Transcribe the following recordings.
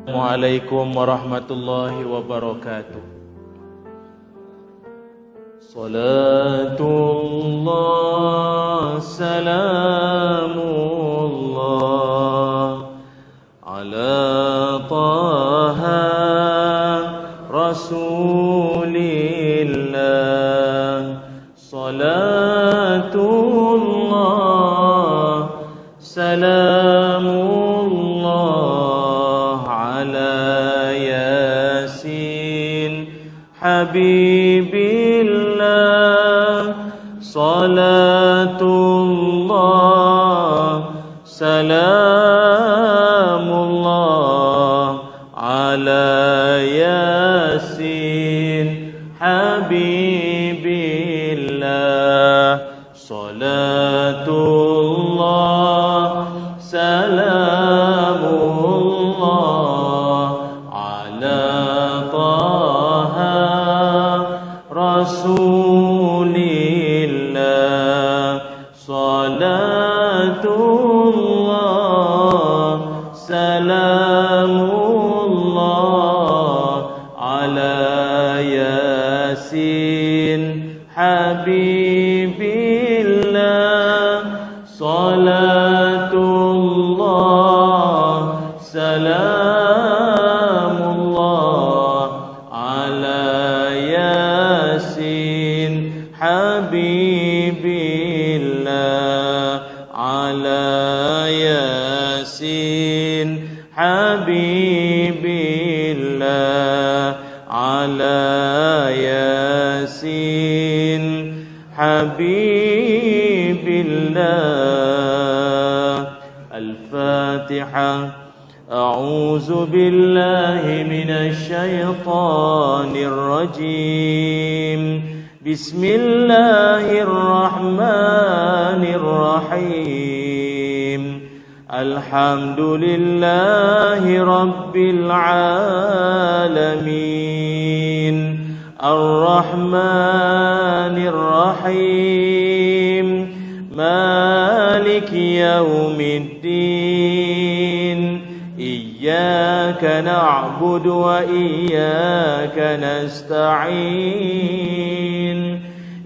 Assalamualaikum warahmatullahi wabarakatuh. Salatullah salamullah ala taha rasulillah. Salatullah salamullah ala yasin habibillah. Salatullah salamullah ala yasin habibillah. Salatullah salamullah ala taha rasulillah. Salatullah salamullah ala yasin habibillah. Salatullah salamullah ala yasin habibillah. Ala yasin habibillah. Ala yasin habibillah. Al-Fatihah. A'udzu billahi minasy syaithanir rajim. Bismillahirrahmanirrahim. Alhamdulillahi rabbil alamin. Ar-Rahmanir Rahim. Maliki yaumiddin. Iyyaka na'budu wa iyyaka nasta'in.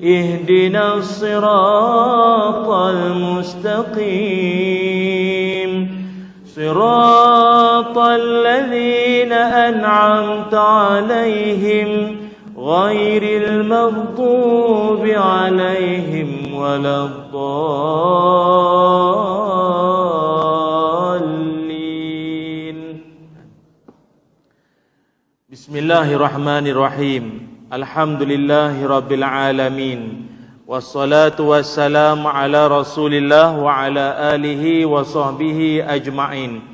Ihdinas siratal mustaqim. Siratal ladzina an'amta 'alaihim ghairil maghdubi 'alaihim waladdallin. Bismillahirrahmanirrahim. Alhamdulillahi rabbil alamin. Wassalatu wassalamu ala rasulillah wa ala alihi wa sahbihi ajma'in.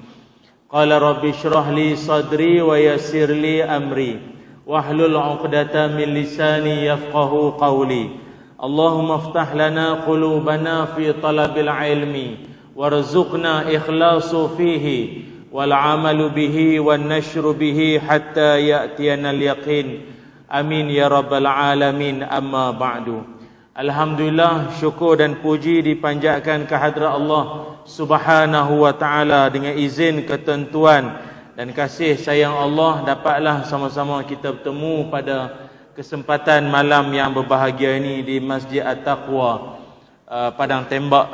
Qala rabbi shrah li sadri wa yassir li amri wahlul 'uqdatam min lisani yafqahu qawli. Allahumma iftah lana qulubana fi talabil ilmi warzuqna ikhlasu fihi wal 'amalu bihi wan nashru bihi hatta ya'tiyana al yaqin. Amin ya rabbal alamin. Amma ba'du. Alhamdulillah, syukur dan puji dipanjatkan kehadrat Allah Subhanahu wa taala. Dengan izin, ketentuan dan kasih sayang Allah, dapatlah sama-sama kita bertemu pada kesempatan malam yang berbahagia ini di Masjid At-Taqwa, Padang Tembak,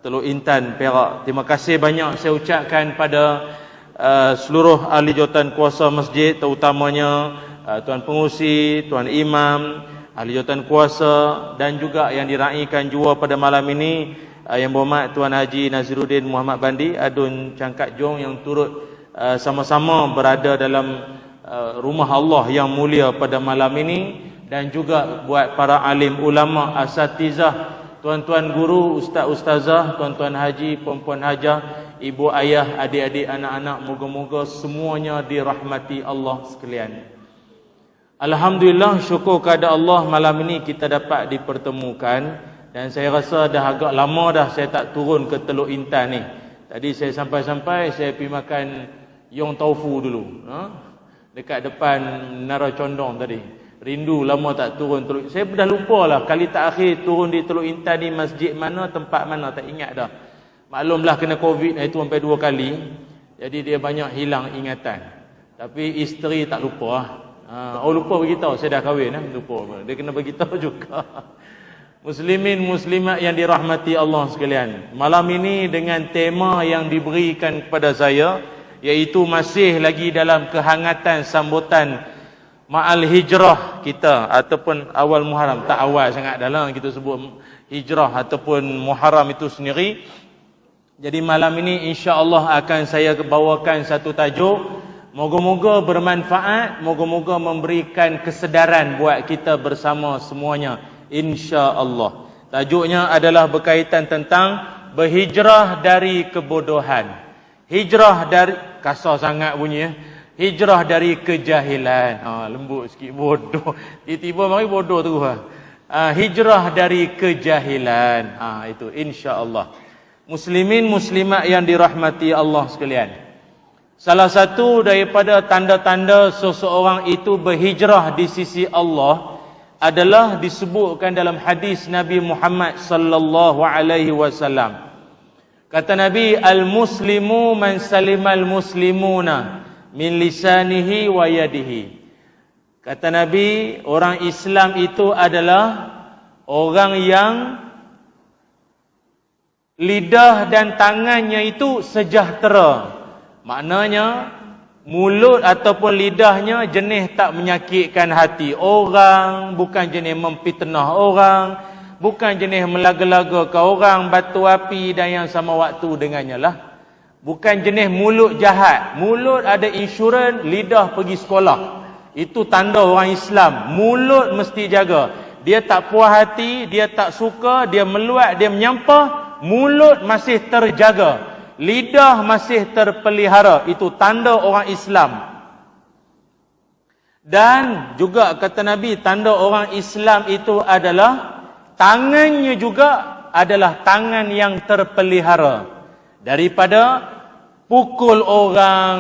Teluk Intan, Perak. Terima kasih banyak saya ucapkan pada seluruh ahli jawatan kuasa masjid, terutamanya Tuan Pengurusi, Tuan Imam, ahli jawatan kuasa, dan juga yang diraikan jua pada malam ini, yang berhormat Tuan Haji Naziruddin Muhammad Bandi, Adun Cangkat Jong, yang turut sama-sama berada dalam rumah Allah yang mulia pada malam ini, dan juga buat para alim ulama, asatizah, tuan-tuan guru, ustaz-ustazah, tuan-tuan haji, puan-puan hajah, ibu ayah, adik-adik, anak-anak, moga-moga semuanya dirahmati Allah sekalian. Alhamdulillah, syukur kepada Allah malam ini kita dapat dipertemukan, dan saya rasa dah agak lama dah saya tak turun ke Teluk Intan ni. Tadi saya sampai-sampai saya pergi makan Yong Taufu dulu, dekat depan Menara Condong tadi. Rindu lama tak turun Teluk. Saya dah lupa lah kali terakhir turun di Teluk Intan ni masjid mana, tempat mana, tak ingat dah. Maklumlah kena Covid itu sampai 2 kali. Jadi dia banyak hilang ingatan. Tapi isteri tak lupa. Lupa beritahu saya dah kahwin, lupa. Dia kena beritahu juga. Muslimin muslimat yang dirahmati Allah sekalian. Malam ini dengan tema yang diberikan kepada saya, iaitu masih lagi dalam kehangatan sambutan ma'al hijrah kita ataupun awal Muharram. Tak awal sangat dalam kita sebut hijrah ataupun Muharram itu sendiri. Jadi malam ini insya-Allah akan saya bawakan satu tajuk. Moga-moga bermanfaat, moga-moga memberikan kesedaran buat kita bersama semuanya, insya-Allah. Tajuknya adalah berkaitan tentang berhijrah dari kebodohan. Hijrah dari, kasar sangat bunyi ya. Hijrah dari kejahilan. Lembut sikit, bodoh. Tiba-tiba mari bodoh terus. Hijrah dari kejahilan. Itu insya-Allah. Muslimin muslimat yang dirahmati Allah sekalian. Salah satu daripada tanda-tanda seseorang itu berhijrah di sisi Allah adalah disebutkan dalam hadis Nabi Muhammad sallallahu alaihi wasallam. Kata Nabi, al-muslimu man salimal muslimuna min lisanihi wa yadihi. Kata Nabi, orang Islam itu adalah orang yang lidah dan tangannya itu sejahtera. Maknanya mulut ataupun lidahnya jenis tak menyakitkan hati orang, bukan jenis memfitnah orang, bukan jenis melaga-lagakan orang, batu api dan yang sama waktu dengannya lah. Bukan jenis mulut jahat. Mulut ada insurans, lidah pergi sekolah. Itu tanda orang Islam. Mulut mesti jaga. Dia tak puas hati, dia tak suka, dia meluat, dia menyampah, mulut masih terjaga. Lidah masih terpelihara. Itu tanda orang Islam. Dan juga kata Nabi, tanda orang Islam itu adalah tangannya juga adalah tangan yang terpelihara. Daripada pukul orang,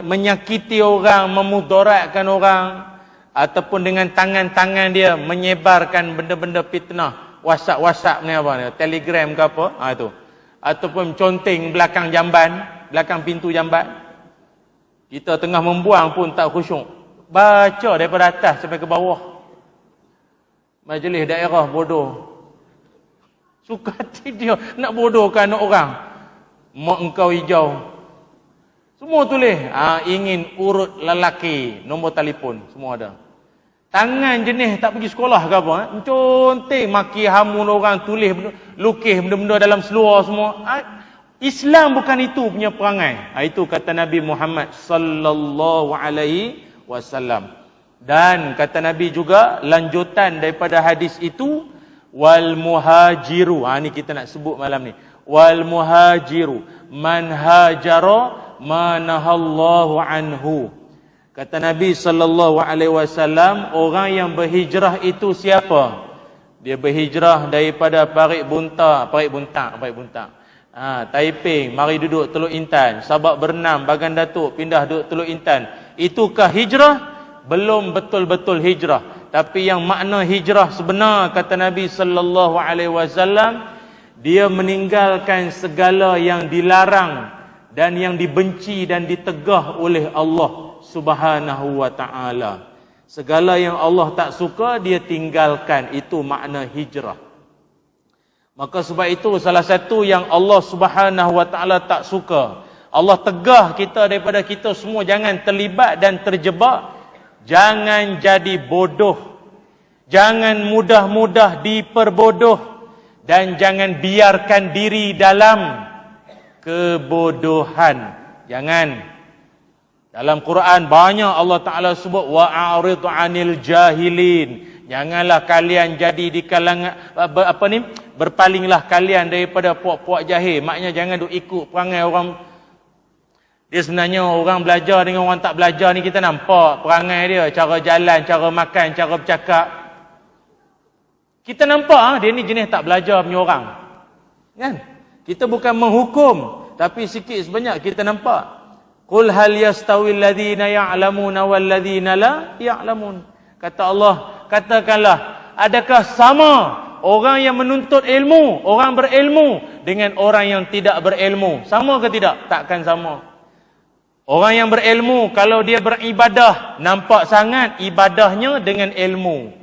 menyakiti orang, memudaratkan orang, ataupun dengan tangan-tangan dia menyebarkan benda-benda fitnah. WhatsApp ni Telegram ke apa? Itu. Ataupun conteng belakang jamban, belakang pintu jamban. Kita tengah membuang pun tak khusyuk. Baca daripada atas sampai ke bawah. Majlis daerah bodoh. Suka hati dia nak bodohkan anak orang. Mak engkau hijau. Semua tulis. Ingin urut lelaki. Nombor telefon. Semua ada. Tangan jenis tak pergi sekolah ke apa. Conteng maki hamun orang, tulis, lukis benda-benda dalam seluar semua. Islam bukan itu punya perangai. Itu kata Nabi Muhammad sallallahu alaihi wasallam. Dan kata Nabi juga lanjutan daripada hadis itu, wal muhajiru. Ni kita nak sebut malam ni. Wal muhajiru man hajara manahallahu anhu. Kata Nabi sallallahu alaihi wasallam, orang yang berhijrah itu siapa? Dia berhijrah daripada Parit Bunta, Taiping, mari duduk Teluk Intan, Sabak Bernam, Bagan Datuk, pindah duduk Teluk Intan. Itukah hijrah? Belum betul-betul hijrah. Tapi yang makna hijrah sebenar kata Nabi sallallahu alaihi wasallam, dia meninggalkan segala yang dilarang dan yang dibenci dan ditegah oleh Allah Subhanahu wa ta'ala. Segala yang Allah tak suka, dia tinggalkan. Itu makna hijrah. Maka sebab itu salah satu yang Allah Subhanahu wa ta'ala tak suka, Allah tegah kita daripada kita semua jangan terlibat dan terjebak. Jangan jadi bodoh. Jangan mudah-mudah diperbodoh. Dan jangan biarkan diri dalam kebodohan. Jangan. Dalam Quran banyak Allah Ta'ala sebut wa'arid 'anil jahilin. Janganlah kalian jadi di kalangan berpalinglah kalian daripada puak-puak jahil. Maknanya jangan duk ikut perangai orang. Dia sebenarnya orang belajar dengan orang tak belajar ni kita nampak perangai dia, cara jalan, cara makan, cara bercakap. Kita nampak dia ni jenis tak belajar punya orang. Kan? Kita bukan menghukum, tapi sikit sebanyak kita nampak. Qul hal yastawil ladzina ya'lamuna wal ladzina la ya'lamun. Kata Allah, katakanlah, adakah sama Orang yang menuntut ilmu, orang berilmu dengan orang yang tidak berilmu. Sama ke tidak? Takkan sama. Orang yang berilmu, kalau dia beribadah, nampak sangat ibadahnya dengan ilmu.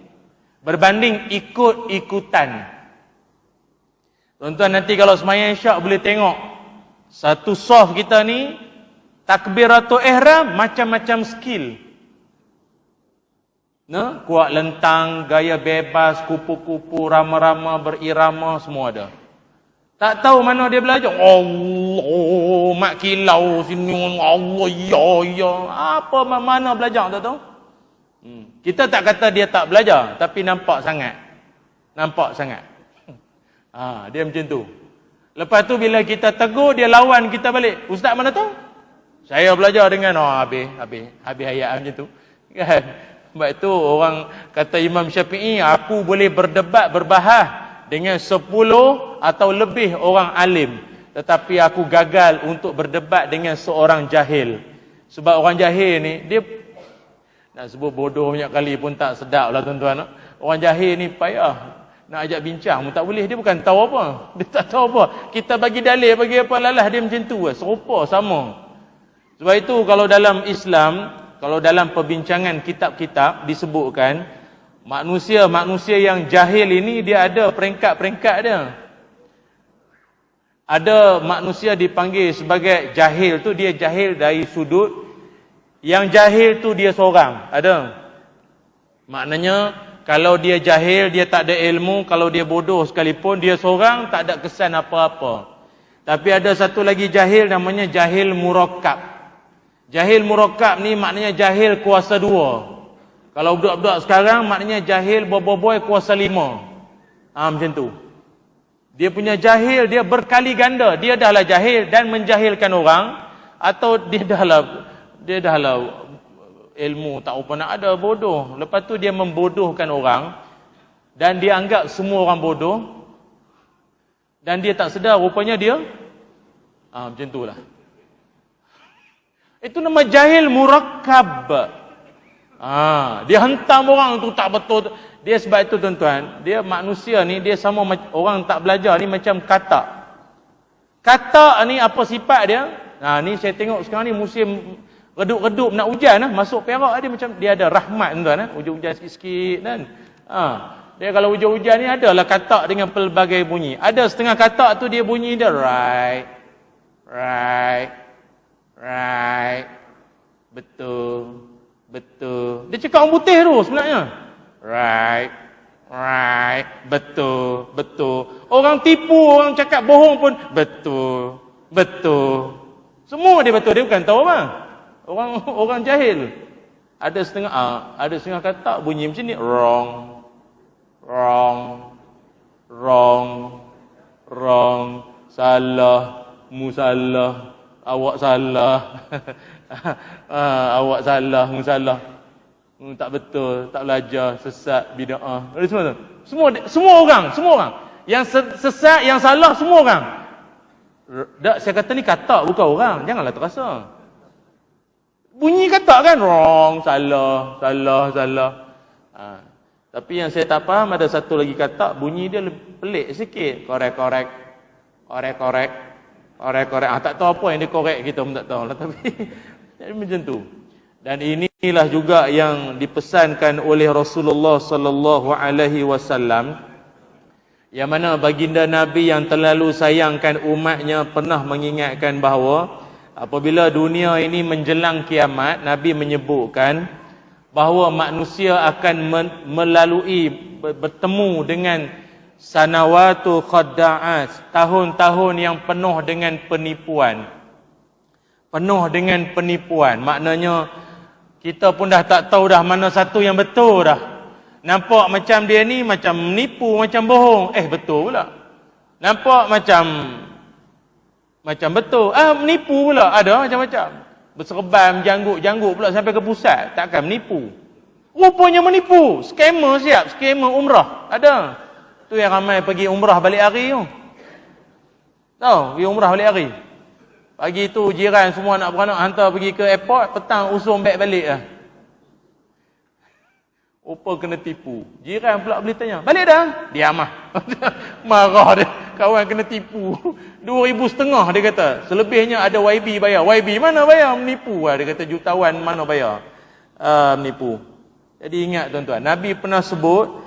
Berbanding ikut-ikutan. Tuan-tuan, nanti kalau semayang Isyak boleh tengok. Satu saf kita ni, takbiratul ihram, macam-macam skill. Kuat lentang, gaya bebas, kupu-kupu, rama-rama, berirama, semua ada. Tak tahu mana dia belajar. Allah, mak kilau sini, Allah, ya. Apa mana belajar, tak tahu? Kita tak kata dia tak belajar, tapi nampak sangat. Nampak sangat. Dia macam tu. Lepas tu bila kita tegur, dia lawan kita balik. Ustaz mana tahu? Saya belajar dengan, habis ayat macam tu. Kan? Sebab itu orang kata Imam Syafi'i, aku boleh berdebat, berbahas dengan 10 atau lebih orang alim. Tetapi aku gagal untuk berdebat dengan seorang jahil. Sebab orang jahil ni, dia nak sebut bodoh banyak kali pun tak sedap lah tuan-tuan. Orang jahil ni payah nak ajak bincang pun tak boleh. Dia bukan tahu apa. Dia tak tahu apa. Kita bagi dalil, bagi apa, lalah dia macam tu. Serupa, sama. Sebab itu kalau dalam Islam, kalau dalam perbincangan kitab-kitab disebutkan, manusia yang jahil ini dia ada peringkat-peringkat dia. Ada manusia dipanggil sebagai jahil tu, dia jahil dari sudut yang jahil tu dia seorang. Ada. Maknanya kalau dia jahil, dia tak ada ilmu, kalau dia bodoh sekalipun, dia seorang, tak ada kesan apa-apa. Tapi ada satu lagi jahil, namanya jahil murakkab. Jahil murakkab ni maknanya jahil kuasa 2. Kalau budak-budak sekarang, maknanya jahil boy kuasa 5. Macam tu. Dia punya jahil, dia berkali ganda. Dia dahlah jahil dan menjahilkan orang, atau dia dahlah ilmu tak apa nak ada, bodoh. Lepas tu dia membodohkan orang, dan dia anggap semua orang bodoh, dan dia tak sedar rupanya dia macam tu lah. Itu nama jahil murakkab. Dia hentam orang tu tak betul. Dia sebab itu tuan-tuan, dia manusia ni, dia sama orang tak belajar ni macam katak. Katak ni apa sifat dia? Ni saya tengok sekarang ni musim redup-redup nak hujan lah. Masuk Perak dia macam, dia ada rahmat tuan-tuan. Hujan-hujan sikit-sikit kan. Dia kalau hujan-hujan ni adalah katak dengan pelbagai bunyi. Ada setengah katak tu dia bunyi dia right. Betul. Dia cakap orang putih tu sebenarnya. Right. Betul. Orang tipu, orang cakap bohong pun betul. Semua dia betul, dia bukan tahu apa. Orang jahil. Ada setengah kata bunyi macam ni, wrong, salah, musalah, awak salah. Awak salah, musalah. Tak betul, tak belajar, sesat, bid'ah. Semua tu. Semua orang. Yang sesat, yang salah, semua orang. Tak, saya kata ni katak bukan orang. Janganlah terasa. Bunyi katak kan, wrong, salah. Tapi yang saya tak faham, ada satu lagi katak, bunyi dia pelik sikit. Korek. Tak tahu apa yang dia korek, kita pun tak tahu lah. Tapi jadi macam tu. Dan inilah juga yang dipesankan oleh Rasulullah sallallahu alaihi wasallam, yang mana baginda Nabi yang terlalu sayangkan umatnya pernah mengingatkan bahawa apabila dunia ini menjelang kiamat, Nabi menyebutkan bahawa manusia akan melalui, bertemu dengan sanawatu khadda'at, tahun-tahun yang penuh dengan penipuan. Maknanya kita pun dah tak tahu dah mana satu yang betul dah. Nampak macam dia ni macam menipu, macam bohong. Betul pula. Nampak macam betul. Menipu pula. Ada macam-macam. Berserban, janggut pula sampai ke pusat. Takkan menipu. Rupanya menipu. Scammer siap. Scammer umrah. Ada. Tu yang ramai pergi umrah balik hari tu. Tahu? Pergi umrah balik hari. Pagi tu jiran semua nak beranak hantar pergi ke airport. Petang usung beg balik lah. Rupa kena tipu. Jiran pula boleh tanya, balik dah? Diam ah. Marah dia. Kawan kena tipu. 2,500 dia kata. Selebihnya ada YB bayar. YB mana bayar? Menipu. Dia kata jutawan mana bayar? Menipu. Jadi ingat tuan-tuan, Nabi pernah sebut,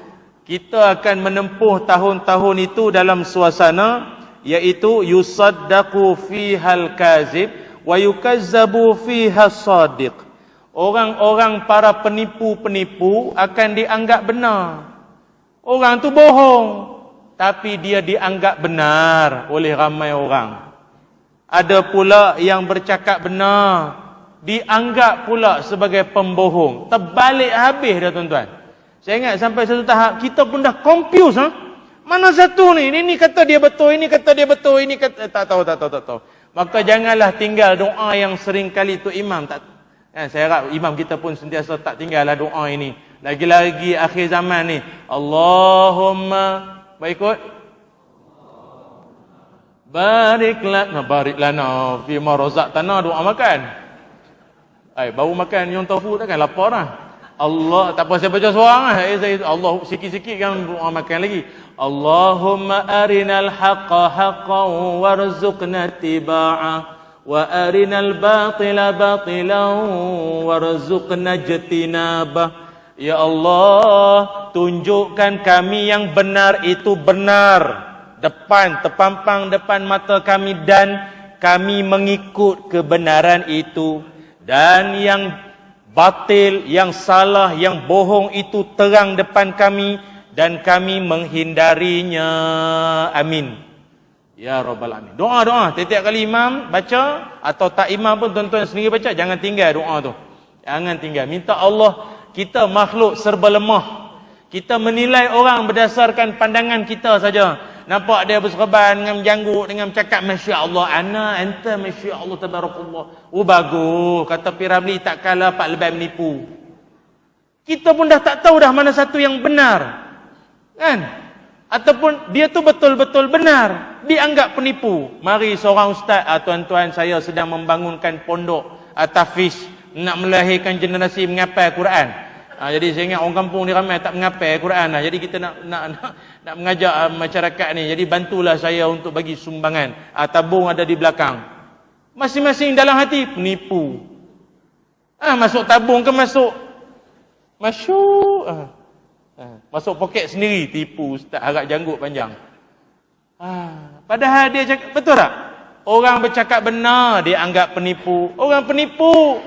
kita akan menempuh tahun-tahun itu dalam suasana, iaitu yusaddaqu fihal kazib wa yukazzabu fihas sadiq. Orang-orang para penipu-penipu akan dianggap benar. Orang tu bohong, tapi dia dianggap benar oleh ramai orang. Ada pula yang bercakap benar, dianggap pula sebagai pembohong. Terbalik habis dah tuan-tuan. Saya ingat sampai satu tahap, kita pun dah confuse. Mana satu ni? Ini kata dia betul, ini kata dia betul, ini kata... Tak tahu. Maka janganlah tinggal doa yang sering kali tu imam tak... Saya harap imam kita pun sentiasa tak tinggallah doa ini. Lagi-lagi akhir zaman ni. Allahumma, baik ikut. Barik lana fima razaqtana, doa makan. Baru makan yang tofu takkan lapar lah. Allah, tak apa saya baca seorang lah. Allah sikit-sikit kan doa makan lagi. Allahumma arinal haqqa haqqan warzuqna tiba'ah. Wa arinal batila batilan warzuqna ijtinabah. Ya Allah, tunjukkan kami yang benar itu benar, terpampang depan mata kami, dan kami mengikut kebenaran itu. Dan yang batil, yang salah, yang bohong itu terang depan kami, dan kami menghindarinya. Amin. Ya Rabbal Alamin. Doa-doa. Setiap kali imam baca, atau tak imam pun tuan-tuan sendiri baca, jangan tinggal doa tu. Jangan tinggal. Minta Allah, kita makhluk serba lemah. Kita menilai orang berdasarkan pandangan kita saja. Nampak dia berserban dengan janggut, dengan cakap Masya Allah, ana, anta, Masya Allah, tabarakallah. Oh bagus. Kata Piramli, tak kalah Pak Lebay menipu. Kita pun dah tak tahu dah mana satu yang benar. Kan? Ataupun dia tu betul-betul benar, dianggap penipu. Mari seorang ustaz, tuan-tuan, saya sedang membangunkan pondok tahfiz, nak melahirkan generasi menghafal Quran. Jadi saya ingat orang kampung ni ramai tak menghafal Quran. Jadi kita nak mengajak masyarakat ni. Jadi bantulah saya untuk bagi sumbangan. Tabung ada di belakang. Masing-masing dalam hati penipu. Masuk tabung ke masuk masuk poket sendiri, tipu ustaz, harap janggut panjang. Padahal dia cakap, betul tak? Orang bercakap benar, dia anggap penipu. Orang penipu.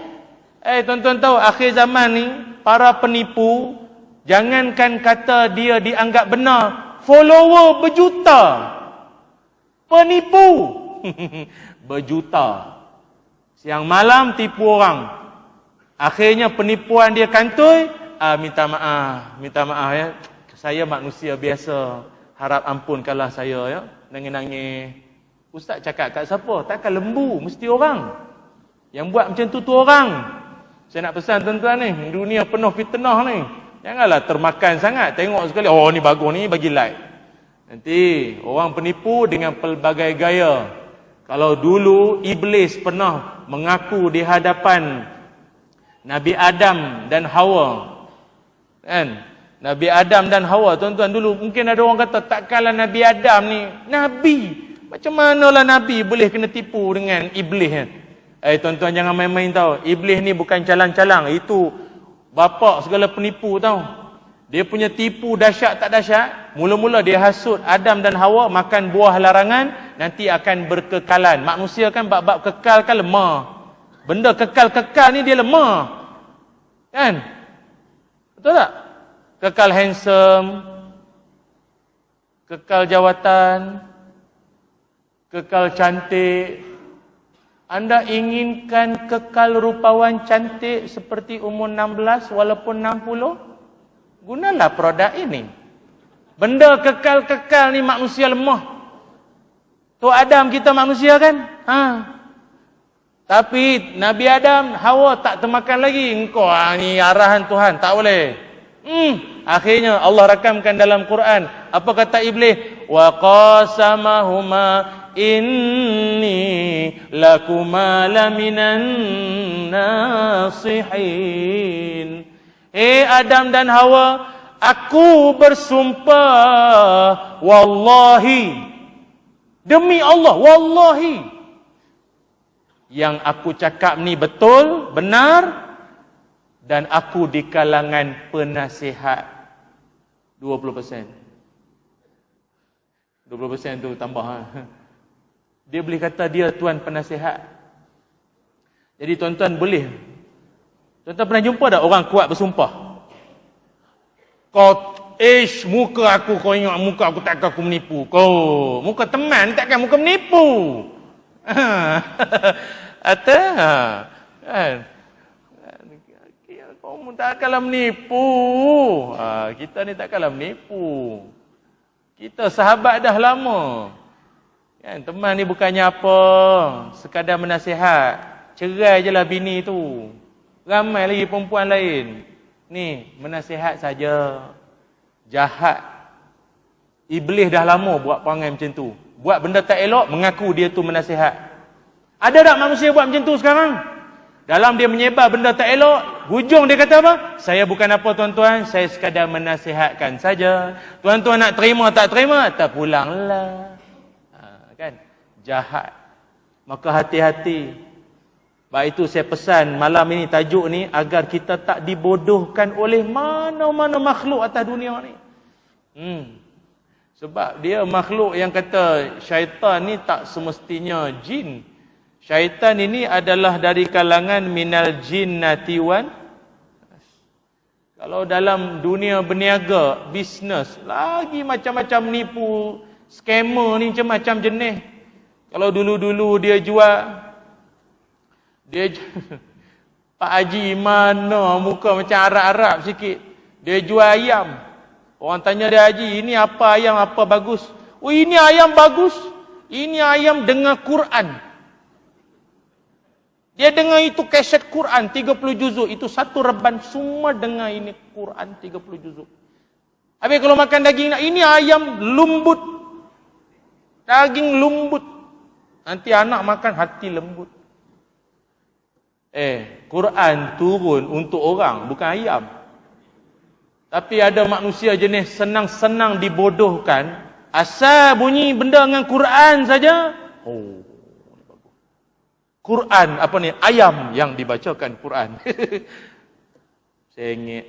Tuan-tuan tahu, akhir zaman ni, para penipu, jangankan kata dia dianggap benar, follower berjuta. Penipu. Berjuta. Siang malam tipu orang. Akhirnya penipuan dia kantoi. Minta maaf ya. Saya manusia biasa. Harap ampunkanlah saya ya. Nangis-nangis. Ustaz cakap kat siapa? Takkan lembu, mesti orang. Yang buat macam tu orang. Saya nak pesan tuan-tuan ni, dunia penuh fitnah ni. Janganlah termakan sangat. Tengok sekali, oh ni bagus ni, bagi like. Nanti orang penipu dengan pelbagai gaya. Kalau dulu iblis pernah mengaku di hadapan Nabi Adam dan Hawa. Kan? Nabi Adam dan Hawa, tuan-tuan, dulu mungkin ada orang kata, takkanlah Nabi Adam ni Nabi. Macam manalah Nabi boleh kena tipu dengan iblis kan? Tuan-tuan jangan main-main tau. Iblis ni bukan calang-calang. Itu bapak segala penipu tau. Dia punya tipu dahsyat tak dahsyat. Mula-mula dia hasut Adam dan Hawa makan buah larangan, nanti akan berkekalan. Manusia kan bab-bab kekal kan lemah. Benda kekal-kekal ni dia lemah. Kan? Betul tak? Kekal handsome, kekal jawatan, kekal cantik. Anda inginkan kekal rupawan cantik seperti umur 16 walaupun 60? Gunalah produk ini. Benda kekal-kekal ni manusia lemah. Tu Adam kita manusia kan? Tapi Nabi Adam, Hawa tak termakan lagi. Engkau ni arahan Tuhan, tak boleh. Akhirnya Allah rakamkan dalam Quran. Apa kata iblis? Wa qasamahuma inni lakuma laminan nasihin. Adam dan Hawa, aku bersumpah, wallahi, demi Allah, wallahi, yang aku cakap ni betul, benar, dan aku di kalangan penasihat. 20%. 20% tu tambah. Dia boleh kata dia tuan penasihat. Jadi tuan-tuan boleh. Tuan-tuan pernah jumpa tak orang kuat bersumpah? Kau, muka aku, kau ingat muka aku takkan aku menipu. Kau, muka teman takkan muka menipu. Atau, kan? Kau takkanlah menipu. Kita ni takkanlah menipu. Kita sahabat dah lama. Kan, teman ni bukannya apa, sekadar menasihat. Cerai je lah bini tu. Ramai lagi perempuan lain. Ni, menasihat saja. Jahat. Iblis dah lama buat perangai macam tu. Buat benda tak elok, mengaku dia tu menasihat. Ada tak manusia buat macam tu sekarang? Dalam dia menyebar benda tak elok, hujung dia kata apa? Saya bukan apa tuan-tuan, saya sekadar menasihatkan saja. Tuan-tuan nak terima tak terima, terpulanglah. Kan? Jahat. Maka hati-hati. Sebab itu saya pesan malam ini, tajuk ni, agar kita tak dibodohkan oleh mana-mana makhluk atas dunia ni. Sebab dia makhluk yang kata syaitan ni tak semestinya jin. Syaitan ini adalah dari kalangan minal jinnati wan. Kalau dalam dunia berniaga, bisnes, lagi macam-macam nipu, scammer ni macam-macam jenis. Kalau dulu-dulu dia jual, Pak Haji mana muka macam Arab-Arab sikit. Dia jual ayam. Orang tanya dia, Haji, ini apa ayam, apa bagus? Oh, ini ayam bagus. Ini ayam dengar Quran. Dia dengar itu kaset Quran 30 juzuk. Itu satu reban semua dengar ini Quran 30 juzuk. Habis kalau makan daging, ini ayam lembut. Daging lembut. Nanti anak makan hati lembut. Quran turun untuk orang, bukan ayam. Tapi ada manusia jenis senang-senang dibodohkan. Asal bunyi benda dengan Quran saja. Quran apa ni? Ayam yang dibacakan Quran. Sengit.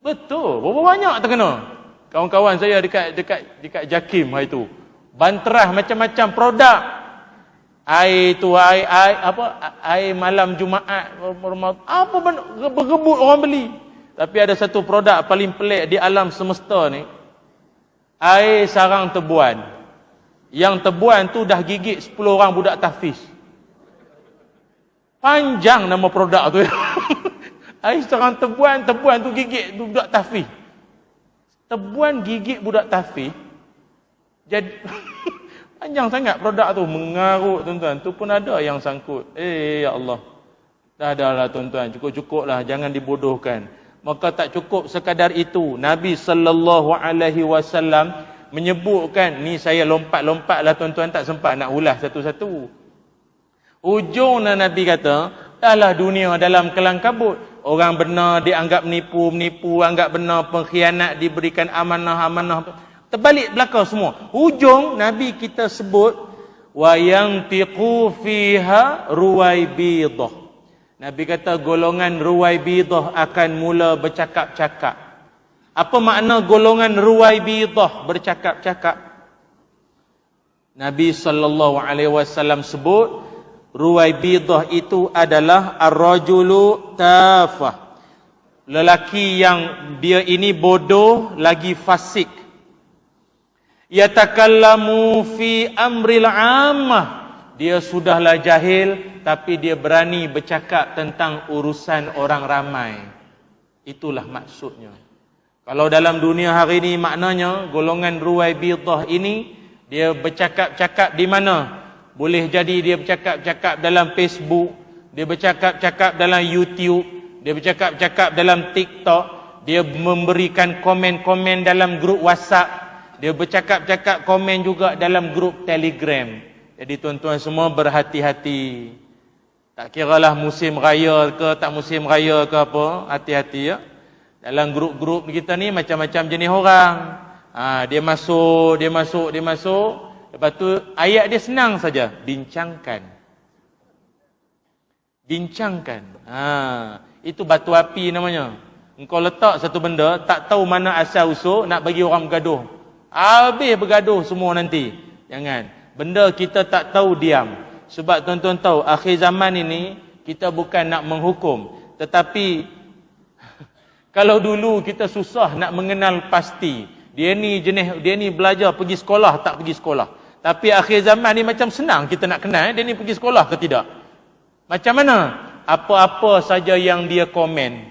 Betul. Berapa banyak terkena? Kawan-kawan saya dekat Jakim hari tu. Banterah macam-macam produk. Air tu air malam Jumaat, apa berebut orang beli. Tapi ada satu produk paling pelik di alam semesta ni. Air sarang tebuan. Yang tebuan tu dah gigit 10 orang budak tahfiz. Panjang nama produk tu. Air sarang tebuan tu gigit budak tahfiz. Tebuan gigit budak tahfiz. Jadi panjang sangat produk tu, mengarut tuan-tuan. Tu pun ada yang sangkut. Ya Allah. Dah lah tuan-tuan, cukup-cukuplah, jangan dibodohkan. Maka tak cukup sekadar itu. Nabi SAW menyebutkan, ni saya lompat-lompat lah tuan-tuan, tak sempat nak ulas satu-satu. Ujungnya Nabi kata, dahlah dunia dalam kelang kabut. Orang benar dianggap menipu, anggap benar pengkhianat, diberikan amanah-amanah. Terbalik belakang semua. Hujung Nabi kita sebut wa yantiqu fiha ruwaibidah. Nabi kata golongan ruwaibidah akan mula bercakap-cakap. Apa makna golongan ruwaibidah bercakap-cakap? Nabi SAW sebut ruwaibidah itu adalah ar-rajulu tafah. Lelaki yang dia ini bodoh lagi fasik. Yatakallamu fi amril ammah. Dia sudahlah jahil tapi dia berani bercakap tentang urusan orang ramai. Itulah maksudnya. Kalau dalam dunia hari ini maknanya golongan ruwaibidah ini dia bercakap-cakap di mana? Boleh jadi dia bercakap-cakap dalam Facebook, dia bercakap-cakap dalam YouTube, dia bercakap-cakap dalam TikTok, dia memberikan komen-komen dalam grup WhatsApp. Dia bercakap-cakap komen juga dalam grup Telegram. Jadi tuan-tuan semua berhati-hati. Tak kiralah musim raya ke tak musim raya ke apa, hati-hati ya. Dalam grup-grup kita ni macam-macam jenis orang. Dia masuk. Lepas tu ayat dia senang saja, bincangkan. Itu batu api namanya. Engkau letak satu benda, tak tahu mana asal usul, nak bagi orang bergaduh. Habis bergaduh semua nanti. Jangan. Benda kita tak tahu, diam. Sebab tuan-tuan tahu, akhir zaman ini, kita bukan nak menghukum. Tetapi, kalau dulu kita susah nak mengenal pasti. Dia ni belajar pergi sekolah, tak pergi sekolah. Tapi akhir zaman ni macam senang kita nak kenal, dia ni pergi sekolah ke tidak. Macam mana? Apa-apa saja yang dia komen.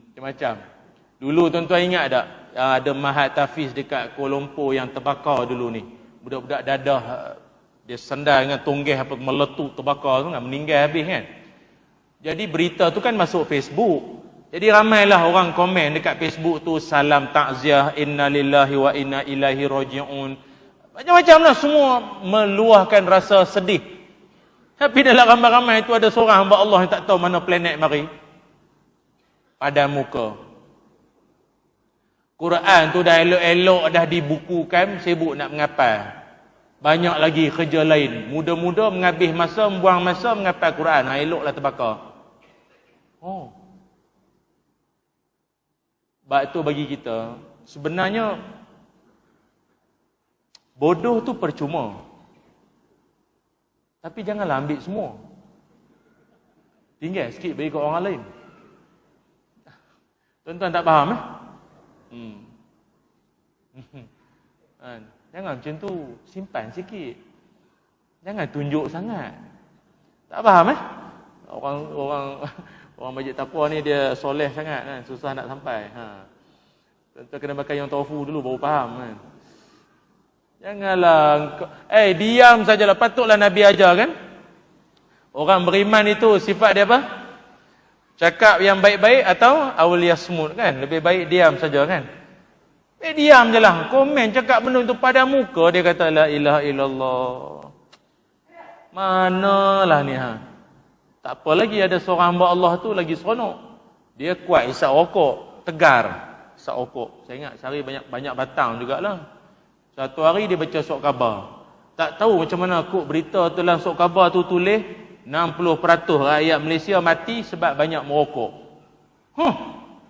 Macam-macam. Dulu tuan-tuan ingat tak? Ada Mahat Tafiz dekat Kuala Lumpur yang terbakar dulu ni. Budak-budak dadah, dia sandal dengan tonggeh apa meletup terbakar tu kan, meninggal habis kan. Jadi berita tu kan masuk Facebook. Jadi ramailah orang komen dekat Facebook tu, salam takziah, inna lillahi wa inna ilaihi raji'un. Macam-macam lah, semua meluahkan rasa sedih. Tapi dalam ramai-ramai tu ada seorang hamba Allah yang tak tahu mana planet mari. Padam muka. Quran tu dah elok-elok dah dibukukan, sibuk nak menghafal. Banyak lagi kerja lain. Muda-muda menghabis masa, membuang masa menghafal Quran. Eloklah terbakar. Sebab tu bagi kita, sebenarnya bodoh tu percuma. Tapi janganlah ambil semua. Tinggal sikit bagi kat orang lain. Tuan-tuan tak faham Jangan macam tu, simpan sikit. Jangan tunjuk sangat. Tak faham Orang Masjid Tapua ni dia soleh sangat kan, susah nak sampai. Tuan-tuan kena makan yang tofu dulu baru faham kan. Janganlah diam sajalah. Patutlah Nabi ajar kan. Orang beriman itu sifat dia apa? Cakap yang baik-baik atau awliyasmut kan. Lebih baik diam saja kan. Diam je lah. Komen cakap benda tu pada muka. Dia kata la ilaha illallah. Manalah ni Tak apa lagi, ada seorang hamba Allah tu lagi seronok. Dia kuat isap rokok. Tegar. Isap rokok. Saya ingat sehari banyak batang jugalah. Satu hari dia baca surat khabar. Tak tahu macam mana kok berita tu dalam surat khabar tu tulis 60% rakyat Malaysia mati sebab banyak merokok.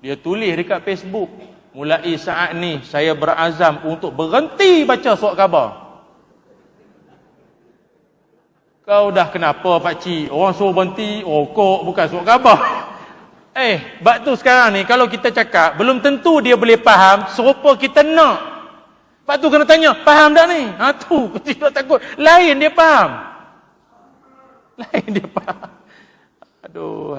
Dia tulis dekat Facebook. Mulai saat ni saya berazam untuk berhenti baca surat khabar. Kau dah kenapa pakcik? Orang suruh berhenti rokok bukan surat khabar. Bab tu sekarang ni kalau kita cakap belum tentu dia boleh faham serupa kita nak. Sebab tu kena tanya, faham tak ni? Tu tidak takut. Lain dia faham. Aduh.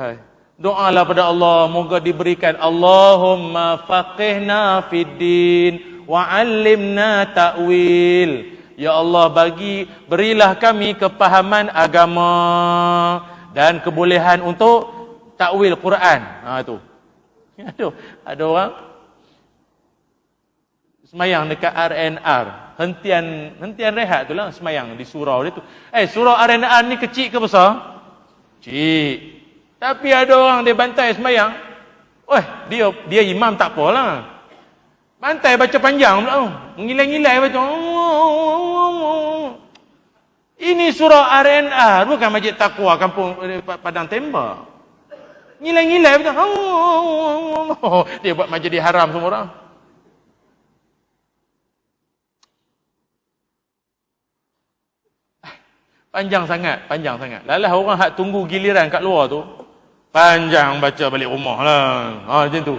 Doalah pada Allah, moga diberikan Allahumma faqihna fid din wa 'allimna ta'wil. Ya Allah, berilah kami kepahaman agama dan kebolehan untuk takwil Quran. Tu. Ada orang semayang dekat RNR. Hentian rehat tu lah semayang di surau dia tu. Surau RNR ni kecil ke besar? Kecil. Tapi ada orang dia bantai semayang. Dia imam tak apalah. Bantai baca panjang pula. Mengilai-ngilai baca. Ini surau RNR, bukan Masjid Taqwa kampung Padang Tembak. Ngilai-ngilai baca. Dia buat majlis haram semua orang. Panjang sangat. Lalah orang hak tunggu giliran kat luar tu, panjang baca balik rumah lah. Macam tu.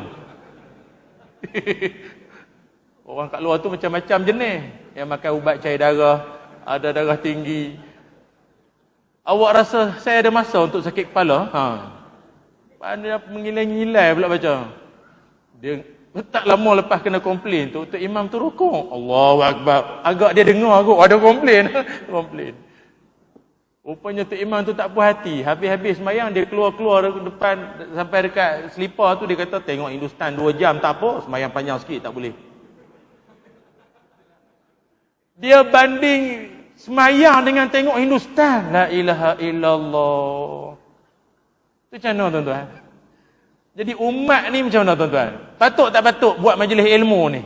Orang kat luar tu macam-macam jenis. Yang makan ubat cair darah, ada darah tinggi. Awak rasa saya ada masa untuk sakit kepala? Dia mengilai-ngilai pula baca. Dia tak lama lepas kena komplain tu, Tok Imam tu rukuk. Allahu Akbar. Agak dia dengar aku ada komplain. Rupanya Tok Imam tu tak puas hati. Habis-habis semayang dia keluar depan sampai dekat selipar tu, dia kata tengok Hindustan 2 jam tak apa, semayang panjang sikit tak boleh. Dia banding Semayang dengan tengok Hindustan. La ilaha illallah. Itu macam mana tuan-tuan? Jadi umat ni macam mana tuan-tuan? Patut tak patut buat majlis ilmu ni?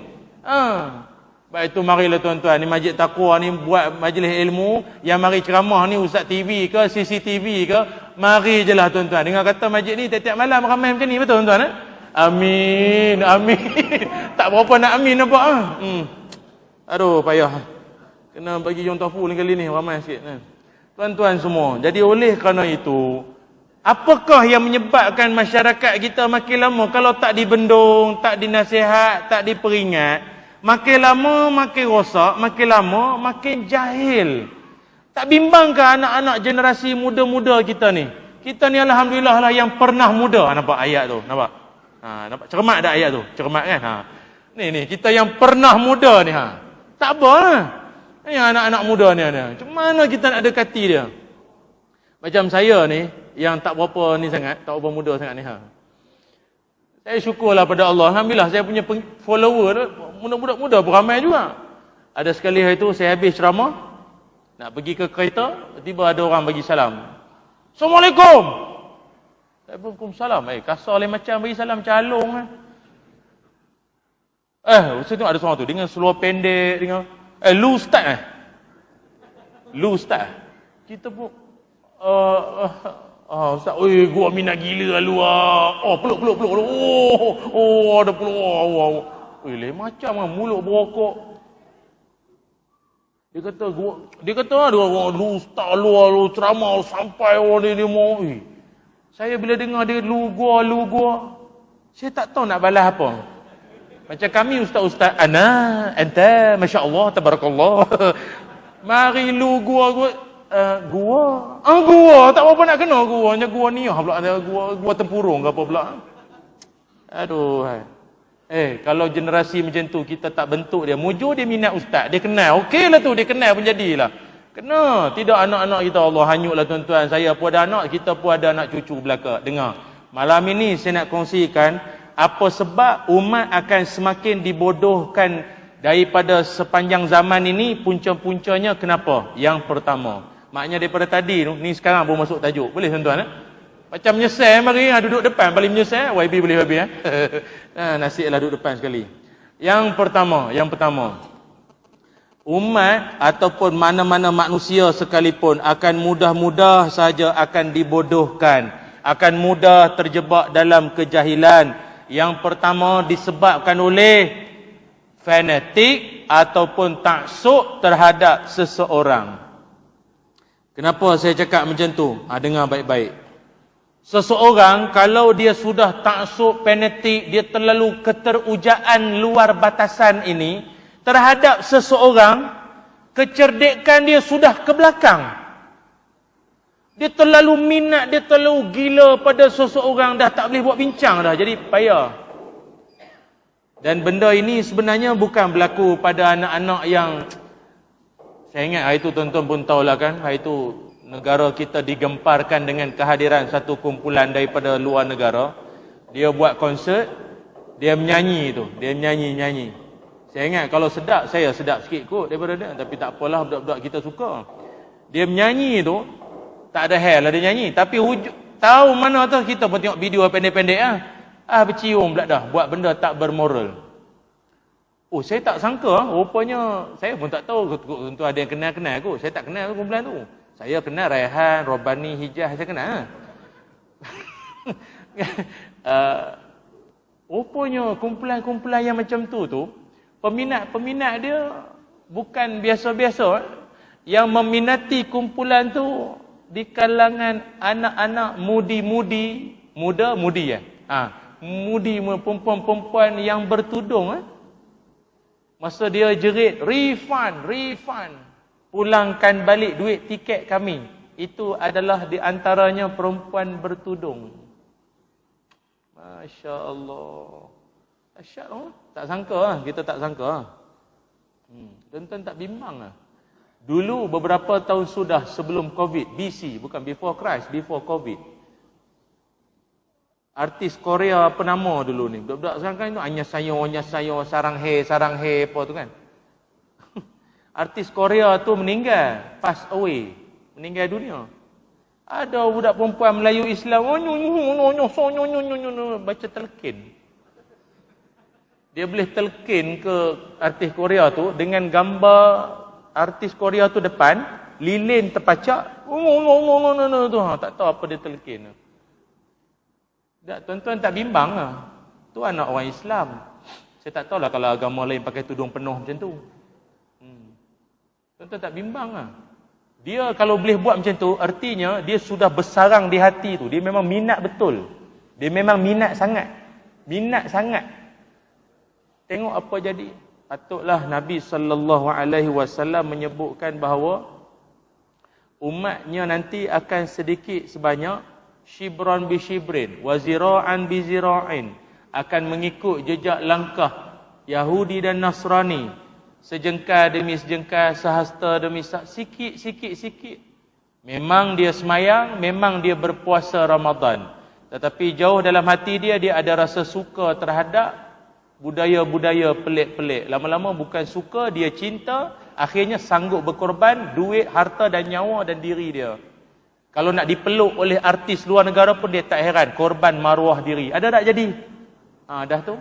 Baik itu marilah tuan-tuan, ni Masjid Taqwa ni buat majlis ilmu, yang mari ceramah ni Ustaz TV ke, CCTV ke, mari je lah tuan-tuan. Dengar kata masjid ni tiap-tiap malam ramai macam ni, betul tuan-tuan? Amin, amin. Tak berapa nak amin nampak Aduh, payah. Kena bagi Yong Tofu ni kali ni, ramai sikit. Tuan-tuan semua, jadi oleh kerana itu, apakah yang menyebabkan masyarakat kita makin lama kalau tak dibendung, tak dinasihat, tak diperingat, makin lama makin rosak, makin lama makin jahil. Tak bimbangkah anak-anak generasi muda-muda kita ni? Kita ni alhamdulillah lah yang pernah muda. Nampak ayat tu? Nampak? Nampak cermat dah ayat tu? Cermat kan? Ni kita yang pernah muda ni tak apa lah. Ni anak-anak muda ni macam mana kita nak dekati dia? Macam saya ni yang tak berapa ni sangat, tak berapa muda sangat ni Saya syukurlah pada Allah. Alhamdulillah saya punya follower muda-muda pun ramai juga. Ada sekali hari tu saya habis ceramah, nak pergi ke kereta, tiba ada orang bagi salam. Assalamualaikum. Waalaikumsalam. Kasar lain macam bagi salam calong. Saya tengok ada seorang tu dengan seluar pendek dengan lu ustaz Lu ustaz. Kita pun ustaz, gua minat gila lu peluk. Ada peluk. Lain macam mulut berokok. Dia kata lu ustaz lu ceramah sampai orang ni mau. Saya bila dengar dia lu gua, saya tak tahu nak balas apa. Macam kami ustaz-ustaz, anta, masya-Allah, tabarakallah. Mari lu gua tak apa nak kena gua, hanya gua ni pula, gua tempurung ke apa pula. Aduh. Kalau generasi macam tu kita tak bentuk dia, mujur dia minat ustaz, dia kenal, okeylah tu, dia kenal pun jadilah. Kena, tidak anak-anak kita Allah hanyutlah tuan-tuan. Saya pun ada anak, kita pun ada anak cucu belaka. Dengar. Malam ini saya nak kongsikan apa sebab umat akan semakin dibodohkan daripada sepanjang zaman ini, punca-puncanya kenapa? Yang pertama, maknanya daripada tadi tu, ni sekarang baru masuk tajuk. Boleh tuan-tuan? Macam menyesal mari, duduk depan paling menyesal. YB boleh habis nasiblah duduk depan sekali. Yang pertama, umat ataupun mana-mana manusia sekalipun akan mudah-mudah saja akan dibodohkan, akan mudah terjebak dalam kejahilan. Yang pertama disebabkan oleh fanatik ataupun taksub terhadap seseorang. Kenapa saya cakap macam tu? Dengar baik-baik. Seseorang kalau dia sudah taksub, fanatik, dia terlalu keterujaan luar batasan ini terhadap seseorang, kecerdikan dia sudah ke belakang. Dia terlalu minat, dia terlalu gila pada seseorang, dah tak boleh buat bincang dah, jadi payah. Dan benda ini sebenarnya bukan berlaku pada anak-anak yang, saya ingat hari itu tuan-tuan pun tahulah kan, hari itu negara kita digemparkan dengan kehadiran satu kumpulan daripada luar negara. Dia buat konsert, dia menyanyi tu, dia menyanyi. Saya ingat kalau sedap, saya sedap sikit kot daripada dia, tapi tak apalah, budak-budak kita suka. Dia menyanyi tu, tak ada hal lah dia nyanyi, tapi tahu mana tu, kita pun tengok video pendek-pendek bercium pula dah, buat benda tak bermoral. Saya tak sangka, rupanya saya pun tak tahu, tentu ada yang kenal-kenal kot. Saya tak kenal kumpulan tu. Saya kenal Raihan, Robani, Hijah, saya kenal. Rupanya kumpulan-kumpulan yang macam tu, peminat-peminat dia bukan biasa-biasa. Yang meminati kumpulan tu di kalangan anak-anak mudi-mudi, muda-mudi mudi, perempuan-perempuan yang bertudung. Masa dia jerit, refund, pulangkan balik duit tiket kami. Itu adalah di antaranya perempuan bertudung. Masya Allah. Asyik tak sangka kita tak sangka. Tuan-tuan tak bimbang Dulu beberapa tahun sudah sebelum COVID, BC, bukan before Christ, before COVID. Artis Korea apa nama dulu ni? Budak-budak sekarang kan itu Anya Sayo, sarang he apa tu kan. Artis Korea tu meninggal, pass away, meninggal dunia. Ada budak perempuan Melayu Islam, baca telkin. Dia boleh telkin ke artis Korea tu dengan gambar artis Korea tu depan, lilin terpacak, tak tahu apa dia telkin. Tuan-tuan tak bimbang lah. Tu anak orang Islam. Saya tak tahulah kalau agama lain pakai tudung penuh macam tu. Tuan-tuan tak bimbang lah. Dia kalau boleh buat macam tu, artinya dia sudah bersarang di hati tu. Dia memang minat betul. Dia memang minat sangat. Minat sangat. Tengok apa jadi. Patutlah Nabi SAW menyebutkan bahawa umatnya nanti akan sedikit sebanyak shibran bi shibrin wa zira'an bi zira'in, akan mengikut jejak langkah Yahudi dan Nasrani, sejengkal demi sejengkal, sehasta demi sikit. Memang dia semayang, memang dia berpuasa Ramadan, tetapi jauh dalam hati dia ada rasa suka terhadap budaya-budaya pelik-pelik. Lama-lama bukan suka, dia cinta, akhirnya sanggup berkorban duit, harta dan nyawa dan diri dia. Kalau nak dipeluk oleh artis luar negara pun dia tak heran, korban maruah diri. Ada tak jadi? Dah tu.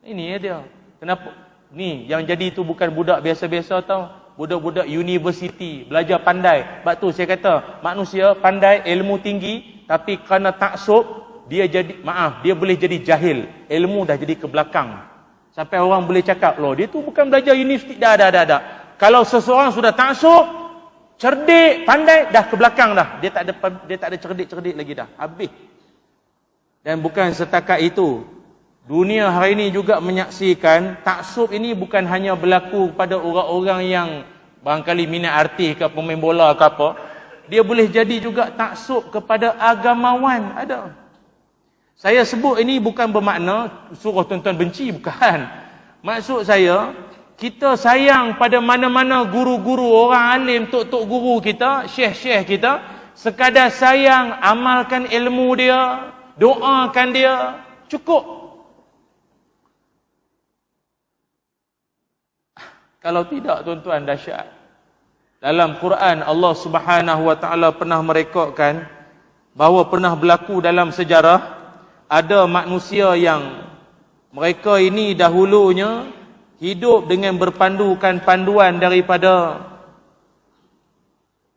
Ini dia. Kenapa? Ni yang jadi tu bukan budak biasa-biasa tau. Budak-budak universiti, belajar pandai. Sebab tu saya kata, manusia pandai, ilmu tinggi, tapi kerana taksub, dia boleh jadi jahil. Ilmu dah jadi ke belakang. Sampai orang boleh cakap, loh dia tu bukan belajar universiti. Dah. Kalau seseorang sudah taksub, cerdik, pandai, dah ke belakang dah. Dia tak ada cerdik-cerdik lagi dah. Habis. Dan bukan setakat itu. Dunia hari ini juga menyaksikan taksub ini bukan hanya berlaku pada orang-orang yang barangkali minat artis ke pemain bola ke apa. Dia boleh jadi juga taksub kepada agamawan. Ada. Saya sebut ini bukan bermakna suruh tuan-tuan benci, bukan. Maksud saya, kita sayang pada mana-mana guru-guru, orang alim, tok-tok guru kita, syekh-syekh kita, sekadar sayang, amalkan ilmu dia, doakan dia, cukup. Kalau tidak, tuan-tuan, dahsyat. Dalam Quran, Allah Subhanahu wa taala pernah merekodkan bahawa pernah berlaku dalam sejarah, ada manusia yang mereka ini dahulunya hidup dengan berpandukan panduan daripada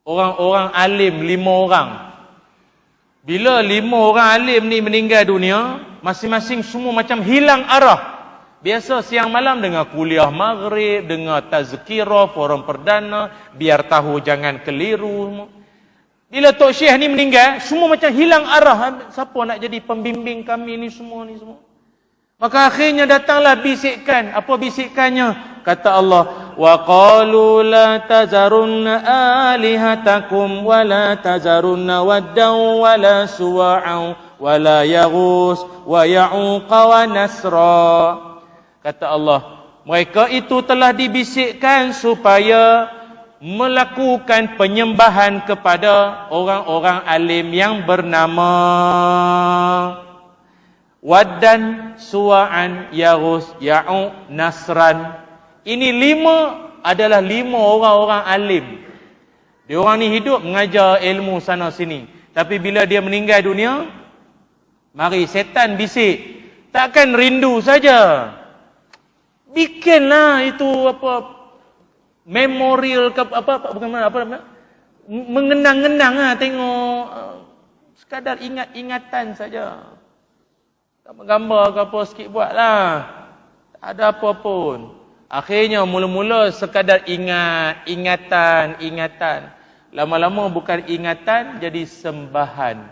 orang-orang alim 5 orang. Bila 5 orang alim ni meninggal dunia, masing-masing semua macam hilang arah. Biasa siang malam dengar kuliah maghrib, dengar tazkirah, forum perdana, biar tahu jangan keliru. Bila Tok Syekh ni meninggal, semua macam hilang arah. Siapa nak jadi pembimbing kami ni semua? Maka akhirnya datanglah bisikan. Apa bisikannya? Kata Allah, wa qalu la tazarunna alihatakum wa la tazarunna waddan wa la suwa'an wa la yaghus wa ya'uqa wa nasra. Kata Allah, mereka itu telah dibisikkan supaya melakukan penyembahan kepada orang-orang alim yang bernama Waddan, Suwa'an, Yaghus, Ya'uq, Nasran. Ini 5 adalah 5 orang-orang alim. Dia orang ni hidup mengajar ilmu sana sini. Tapi bila dia meninggal dunia, mari setan bisik. Takkan rindu saja. Bikinlah itu memorial ke mengenang-enang tengok, sekadar ingatan saja. Gambar ke apa sikit buatlah. Tak ada apa pun. Akhirnya mula-mula sekadar ingatan. Lama-lama bukan ingatan, jadi sembahan.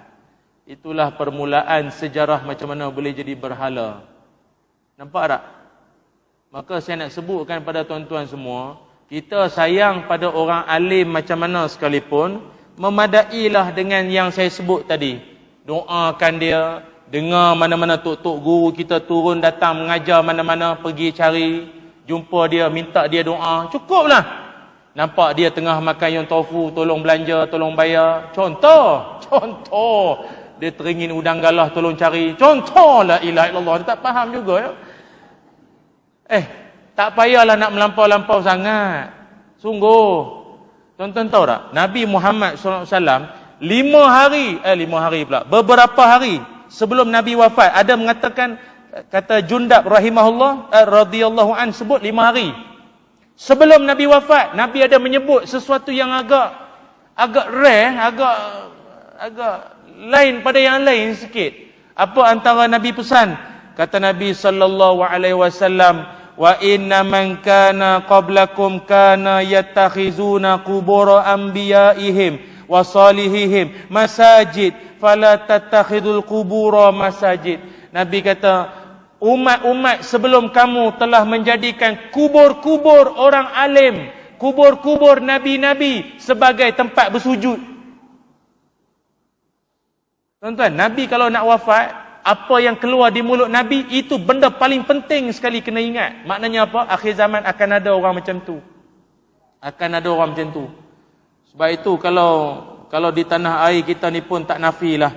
Itulah permulaan sejarah macam mana boleh jadi berhala. Nampak tak? Maka saya nak sebutkan pada tuan-tuan semua, kita sayang pada orang alim macam mana sekalipun, memadailah dengan yang saya sebut tadi. Doakan dia, dengar mana-mana tok-tok guru kita turun datang mengajar mana-mana, pergi cari, jumpa dia, minta dia doa, cukuplah. Nampak dia tengah makan yang tofu, tolong belanja, tolong bayar. Contoh. Dia teringin udang galah, tolong cari. Contoh, la ilaha illallah. Dia tak faham juga ya. Tak payahlah nak melampau-lampau sangat. Sungguh. Tuan-tuan tahu tak? Nabi Muhammad SAW 5 hari pula. Beberapa hari sebelum Nabi wafat, ada mengatakan, kata Jundab rahimahullah radhiyallahu an, sebut 5 hari. Sebelum Nabi wafat, Nabi ada menyebut sesuatu yang agak rare, agak lain pada yang lain sikit. Apa antara Nabi pesan? Kata Nabi sallallahu alaihi wasallam, wa inna man kana qablakum kana yattakhizuna qubur anbiya'ihim wa salihihim masajid fala tattakhidul qubura masajid. Nabi kata, umat-umat sebelum kamu telah menjadikan kubur-kubur orang alim, kubur-kubur nabi-nabi sebagai tempat bersujud. Tuan-tuan, Nabi kalau nak wafat, apa yang keluar di mulut Nabi, itu benda paling penting sekali kena ingat. Maknanya apa? Akhir zaman akan ada orang macam tu. Akan ada orang macam tu. Sebab itu kalau di tanah air kita ni pun tak nafilah.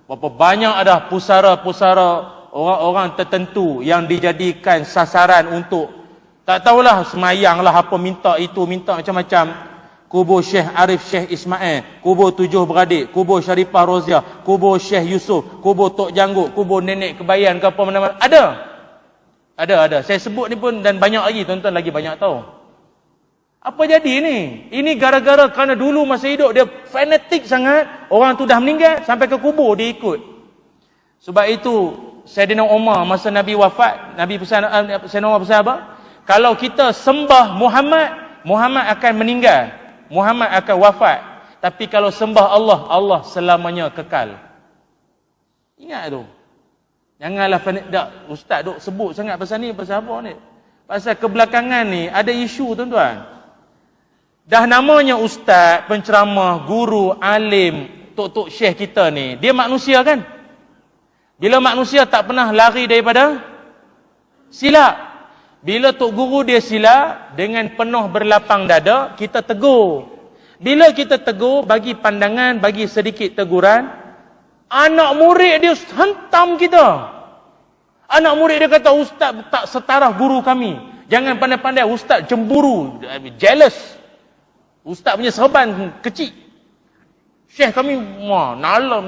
Berapa banyak ada pusara-pusara orang-orang tertentu yang dijadikan sasaran untuk, tak tahulah, semayang lah apa, minta itu, minta macam-macam. Kubur Syekh Arif Syekh Ismail, kubur 7 beradik, kubur Syarifah Roziah, kubur Syekh Yusuf, kubur Tok Janggut, kubur Nenek Kebayan ke apa mana-mana. Ada. Saya sebut ni pun, dan banyak lagi, tuan-tuan lagi banyak tahu. Apa jadi ni? Ini gara-gara kerana dulu masa hidup dia fanatik sangat, orang tu dah meninggal, sampai ke kubur dia ikut. Sebab itu Sayyidina Umar masa Nabi wafat, Sayyidina Umar pesan apa? Kalau kita sembah Muhammad akan meninggal, Muhammad akan wafat. Tapi kalau sembah Allah, Allah selamanya kekal. Ingat tu. Janganlah ustaz duk sebut sangat pasal ni, pasal apa ni? Pasal kebelakangan ni ada isu, tuan-tuan. Dah namanya ustaz, penceramah, guru, alim, tok-tok syekh kita ni, dia manusia kan? Bila manusia tak pernah lari daripada silap. Bila tok guru dia silap, dengan penuh berlapang dada, kita tegur. Bila kita tegur, bagi pandangan, bagi sedikit teguran, anak murid dia hentam kita. Anak murid dia kata, ustaz tak setaraf guru kami. Jangan pandai-pandai, ustaz cemburu, jealous. Ustaz punya serban kecil. Syekh kami, nalam.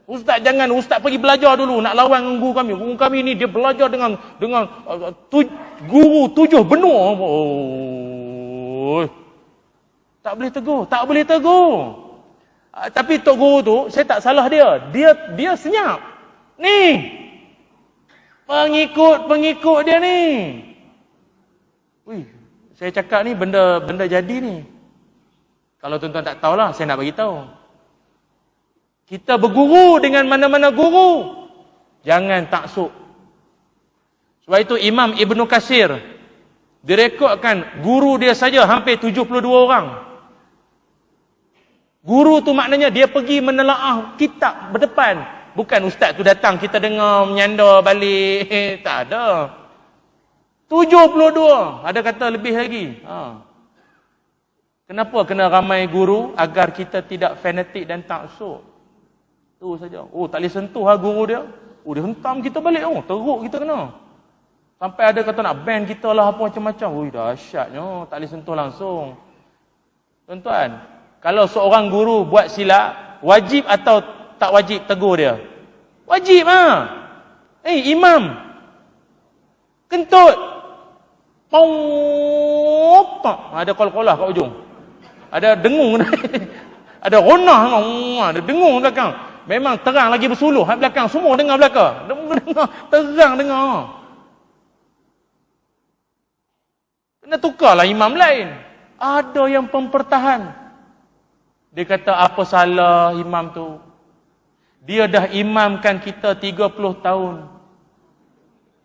Ustaz jangan, ustaz pergi belajar dulu, nak lawan dengan guru kami. Guru kami ni dia belajar dengan guru 7 benua. Oh. Tak boleh tegur. Tapi tok guru tu, saya tak salah dia. Dia senyap. Ni. Pengikut dia ni. Wih, saya cakap ni benda jadi ni. Kalau tuan-tuan tak tahulah, saya nak bagi tahu. Kita berguru dengan mana-mana guru, jangan taksub. Sebab itu Imam Ibn Katsir direkodkan guru dia saja hampir 72 orang. Guru tu maknanya dia pergi menelaah kitab berdepan. Bukan ustaz tu datang kita dengar menyanda balik. Tak ada. 72. Ada kata lebih lagi. Kenapa kena ramai guru? Agar kita tidak fanatik dan taksub. Tu saja. Oh, tak boleh sentuh guru dia. Oh, dia hentam kita balik. Oh, teruk kita kena. Sampai ada kata nak ban kita lah apa macam-macam. Ui, dahsyatnya. Tak boleh sentuh langsung. Tuan-tuan, kalau seorang guru buat silap, wajib atau tak wajib tegur dia? Wajib lah. Imam. Kentut. Ada kol-kolah kat ujung. Ada dengung. Ada ronah. Ada dengung belakang. Memang terang lagi bersuluh. Belakang semua dengar belakang. Terang dengar. Kena tukarlah imam lain. Ada yang pempertahan. Dia kata apa salah imam tu? Dia dah imamkan kita 30 tahun.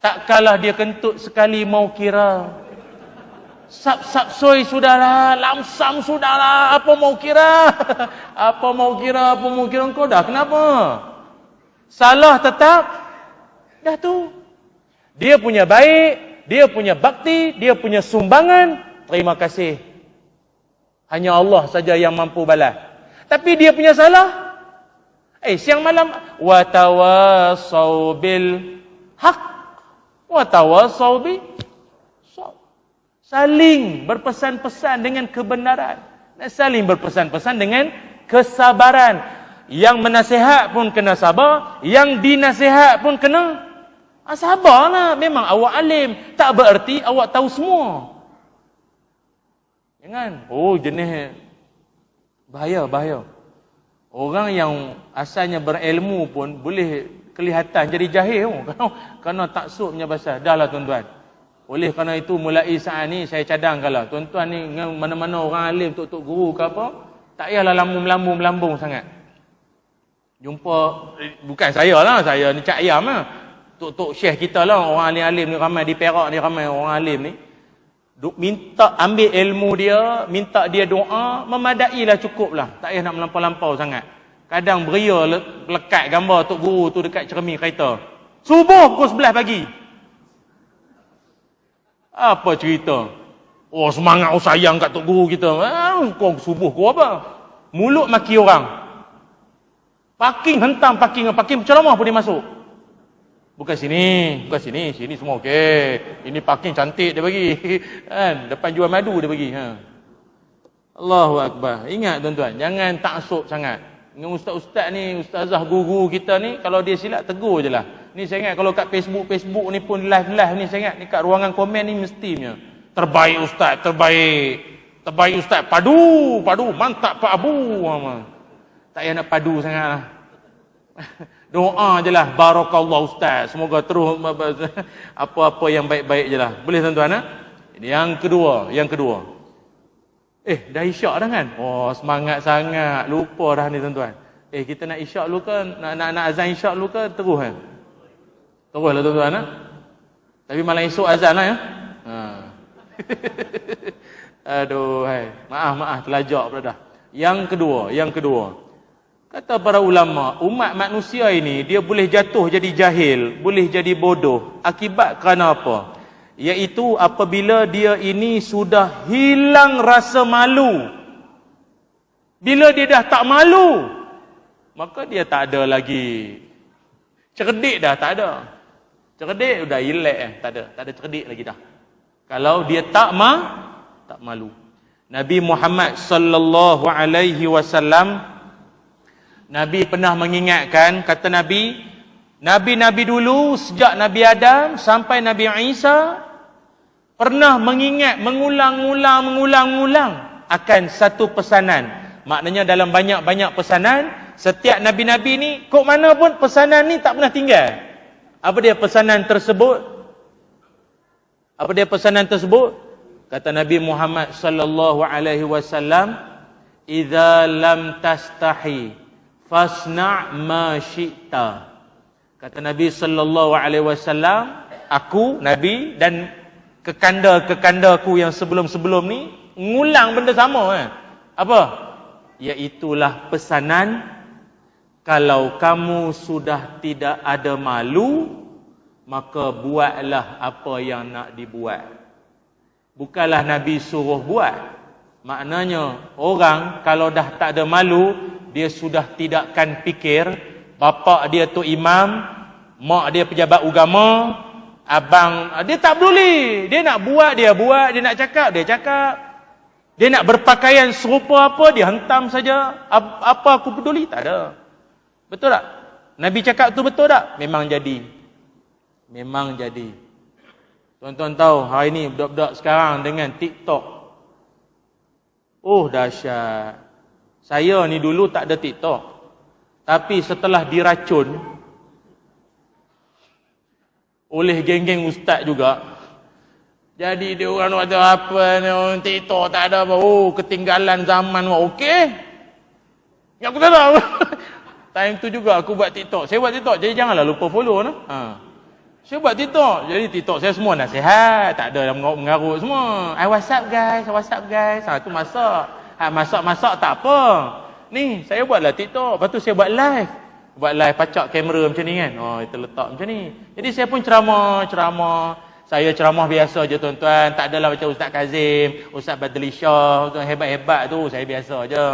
Tak kalah dia kentut sekali mau kira. Sap-sap-soi sudahlah, lamsam sudahlah, apa mau kira? Apa mau kira kau dah, kenapa? Salah tetap, dah tu. Dia punya baik, dia punya bakti, dia punya sumbangan, terima kasih. Hanya Allah saja yang mampu balas. Tapi dia punya salah, siang malam, wa tawassaw bil haq, wa tawassaw bi. Saling berpesan-pesan dengan kebenaran. Dan saling berpesan-pesan dengan kesabaran. Yang menasihat pun kena sabar, yang dinasihat pun kena sabarlah. Memang awak alim, tak bererti awak tahu semua. Jangan, jenis bahaya. Orang yang asalnya berilmu pun boleh kelihatan jadi jahil kerana taksub punya bahasa. Dah lah tuan-tuan. Oleh kerana itu mulai saat ni saya cadang kalau tuan-tuan ni mana-mana orang alim, tok-tok guru ke apa, tak payahlah melambung sangat. Jumpa, bukan saya lah, saya ni Cak Ayam lah. Tok-tok syekh kita lah, orang alim-alim ni ramai di Perak ni, ramai orang alim ni. Minta ambil ilmu dia, minta dia doa, memadailah, cukup lah. Tak payah nak melampau-lampau sangat. Kadang beria lekat gambar tok guru tu dekat cermin kereta. Subuh pukul 11 pagi. Apa cerita? Semangat sayang kat tok guru kita. Kau subuh kau apa? Mulut maki orang. Parking hentam, parking ceramah pun dia masuk. Bukan sini, sini semua okey. Ini parking cantik dia bagi. Kan, depan jual madu dia bagi. Allahu akbar. Ingat tuan-tuan, jangan taksub sangat. Dengan ustaz-ustaz ni, ustazah guru kita ni, kalau dia silap tegur je lah. Ni saya ingat kalau kat Facebook ni pun live ni saya ingat ni kat ruangan komen ni mestinya. Terbaik ustaz, terbaik ustaz, padu, mantap Pak Abu. Tak payah nak padu sangat lah. Doa je lah, barakallah ustaz, semoga terus apa-apa yang baik-baik je lah. Boleh tuan-tuan? Yang kedua. Dah isyak dah kan? Semangat sangat, lupa dah ni tuan-tuan. Kita nak isyak dulu ke? Nak azan isyak dulu ke? Terus kan? Terus lah tuan-tuan. Tapi malam esok azan lah ya. Aduh, maaf, terlajak pula dah. Yang kedua. Kata para ulama, umat manusia ini dia boleh jatuh jadi jahil, boleh jadi bodoh. Akibat kerana apa? Iaitu apabila dia ini sudah hilang rasa malu. Bila dia dah tak malu, maka dia tak ada lagi. Cerdik dah tak ada. Cerdik dah elak tak ada cerdik lagi dah. Kalau dia tak malu. Nabi Muhammad sallallahu alaihi wasallam, Nabi pernah mengingatkan, kata Nabi, Nabi-Nabi dulu sejak Nabi Adam sampai Nabi Isa pernah mengingat, mengulang-ulang akan satu pesanan. Maknanya dalam banyak-banyak pesanan, setiap Nabi-Nabi ni, kok mana pun pesanan ni tak pernah tinggal. Apa dia pesanan tersebut? Kata Nabi Muhammad sallallahu alaihi wasallam, "Idza lam tastahi fasna' ma syi'ta." Kata Nabi sallallahu alaihi wasallam, aku Nabi dan kekanda-kekandaku yang sebelum-sebelum ni ngulang benda sama Apa? Iaitulah pesanan, kalau kamu sudah tidak ada malu, maka buatlah apa yang nak dibuat. Bukanlah Nabi suruh buat. Maknanya orang kalau dah tak ada malu, dia sudah tidakkan fikir bapa dia tu imam, mak dia pejabat agama, abang dia tak peduli. Dia nak buat, dia buat, dia nak cakap, dia cakap. Dia nak berpakaian serupa apa, dia hentam saja. Apa aku peduli? Tak ada. Betul tak? Nabi cakap tu betul tak? Memang jadi. Tuan-tuan tahu hari ni budak-budak sekarang dengan TikTok. Dahsyat. Saya ni dulu tak ada TikTok. Tapi setelah diracun oleh geng-geng ustaz juga, jadi dia orang kata apa ni, TikTok tak ada apa. Ketinggalan zaman. Okey. Yang aku tak tahu. Time tu juga aku buat TikTok. Saya buat TikTok, jadi janganlah lupa follow nah. Saya buat TikTok. Jadi TikTok saya semua nasihat, tak ada yang mengarut semua. WhatsApp guys. Tu masak. Masak tak apa. Ni saya buatlah TikTok. Lepas tu saya buat live. Pacak kamera macam ni kan. Kita letak macam ni. Jadi saya pun ceramah. Saya ceramah biasa je tuan-tuan. Tak adalah macam Ustaz Kazim, Ustaz Badli Shah, hebat-hebat tu. Saya biasa je.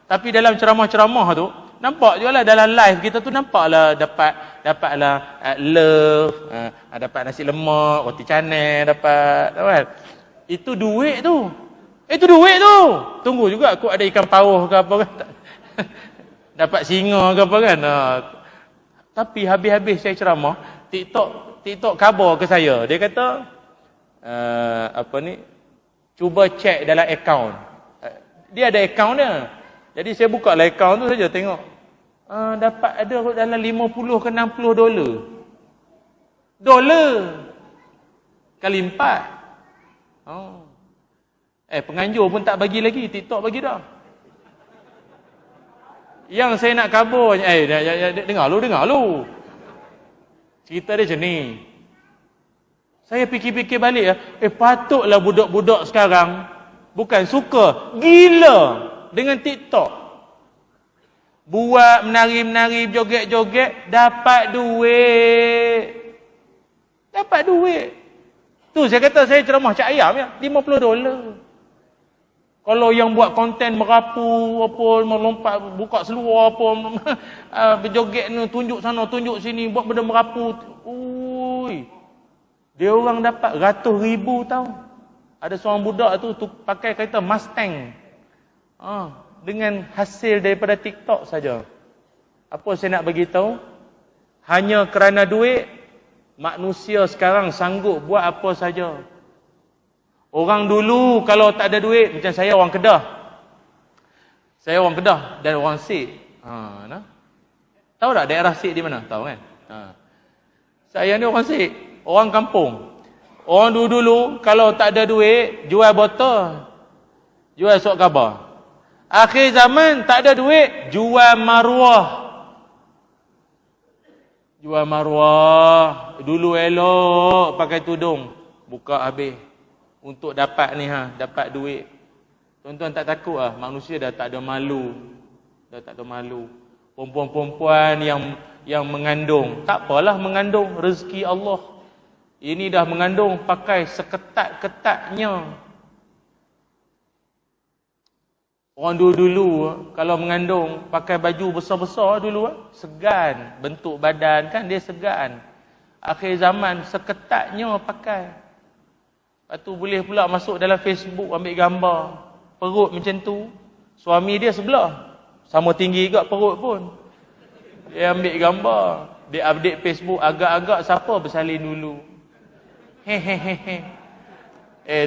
Tapi dalam ceramah-ceramah tu, nampak juga lah dalam live kita tu, nampaklah dapatlah love, dapat nasi lemak, roti canai, dapat kan. Itu duit tu. Itu duit tu. Tunggu juga aku ada ikan paus ke apa kan. Dapat singa ke apa kan. Tapi habis-habis saya ceramah, TikTok khabar ke saya. Dia kata, cuba cek dalam akaun. Dia ada akaun dia. Jadi saya buka lah akaun tu saja tengok. Dapat ada dalam 50 ke 60 dolar. Dolar. Kali 4. Penganjur pun tak bagi lagi. TikTok bagi dah. Yang saya nak khabar, dengar lu. Cerita dia macam ni. Saya fikir-fikir balik, patutlah budak-budak sekarang bukan suka, gila dengan TikTok. Buat menari-menari, joget-joget, dapat duit. Tu saya kata saya ceramah cak ayam ya, 50 dolar. Kalau yang buat konten merapu apa, melompat buka seluar apa, berjoget ni, tunjuk sana tunjuk sini, buat benda merapu. Ui. Dia orang dapat ratus ribu tau. Ada seorang budak tu pakai kereta Mustang. Dengan hasil daripada TikTok saja. Apa saya nak bagi tahu? Hanya kerana duit, manusia sekarang sanggup buat apa saja. Orang dulu kalau tak ada duit, macam saya orang Kedah. Saya orang Kedah dan orang Sik. Tahu tak daerah Sik di mana? Tahu kan? Saya ni orang Sik, orang kampung. Orang dulu kalau tak ada duit, jual botol. Jual surat khabar. Akhir zaman tak ada duit, jual maruah. Jual maruah. Dulu elok pakai tudung, buka habis. Untuk dapat ni dapat duit. Tuan-tuan tak takut manusia dah tak ada malu. Perempuan-perempuan yang mengandung, tak apalah mengandung, rezeki Allah. Ini dah mengandung pakai seketat-ketatnya. Orang dulu kalau mengandung pakai baju besar-besar dulu segan, bentuk badan kan dia segan. Akhir zaman seketatnya pakai. Lepas tu boleh pula masuk dalam Facebook ambil gambar perut macam tu. Suami dia sebelah, sama tinggi juga perut pun. Dia ambil gambar, dia update Facebook, agak-agak siapa bersalin dulu. Hehehe.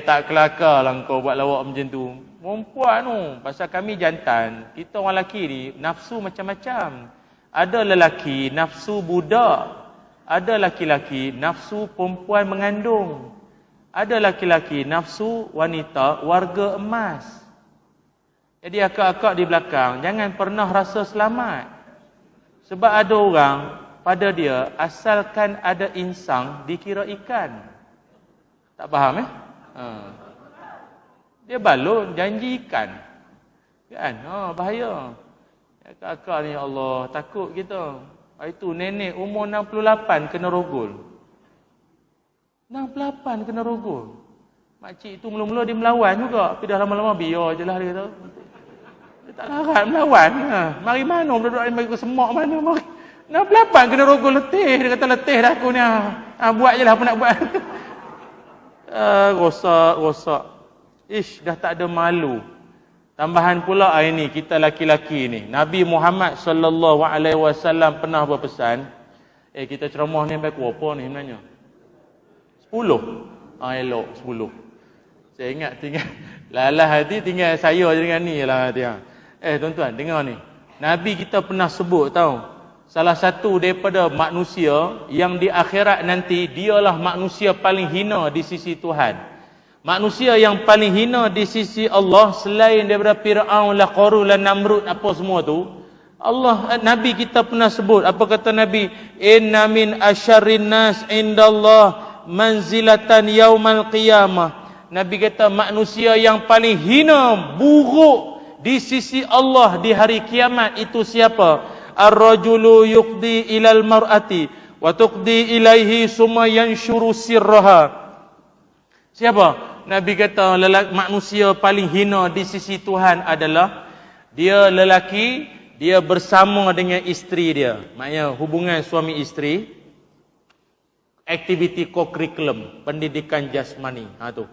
Tak kelakar lah kau buat lawak macam tu. Perempuan tu, pasal kami jantan, kita orang lelaki ni nafsu macam-macam. Ada lelaki nafsu budak, ada lelaki-lelaki nafsu perempuan mengandung. Ada laki-laki nafsu wanita warga emas. Jadi akak-akak di belakang jangan pernah rasa selamat. Sebab ada orang pada dia asalkan ada insang dikira ikan. Tak faham Dia balon janji ikan. Kan? Bahaya. Akak-akak ni Allah takut kita. Itu nenek umur 68 kena rogol. 68 kena rogol. Makcik tu mula-mula dia melawan juga. Tapi dah lama-lama biar je lah dia kata. Dia tak larat melawan. Mari mana budak-budak ni bagi semak mana. Mari. 68 kena rogol letih. Dia kata letih dah aku ni. Buat je lah apa nak buat. Rosak. Ish, dah tak ada malu. Tambahan pula ini kita laki-laki ni. Nabi Muhammad SAW pernah berpesan. Kita ceramah ni sampai apa ni sebenarnya? 10. Elok 10. Saya ingat tinggal lalah hati tinggal saya je dengan ni lah hati. Tuan-tuan dengar ni. Nabi kita pernah sebut tahu. Salah satu daripada manusia yang di akhirat nanti dialah manusia paling hina di sisi Tuhan. Manusia yang paling hina di sisi Allah selain daripada Fir'aun, Qarun, Namrud apa semua tu. Nabi kita pernah sebut, apa kata Nabi? Inna min asyarrin nas indallah manzilatan yaumal qiyamah. Nabi kata manusia yang paling hina, buruk di sisi Allah di hari kiamat itu siapa? Ar-rajulu yuqdi ilal mar'ati wa tuqdi ilaihi summa yanshuru sirraha. Siapa? Nabi kata manusia paling hina di sisi Tuhan adalah dia lelaki, dia bersama dengan isteri dia. Maknanya hubungan suami isteri. Aktiviti co-curriculum, pendidikan jasmani. Tu.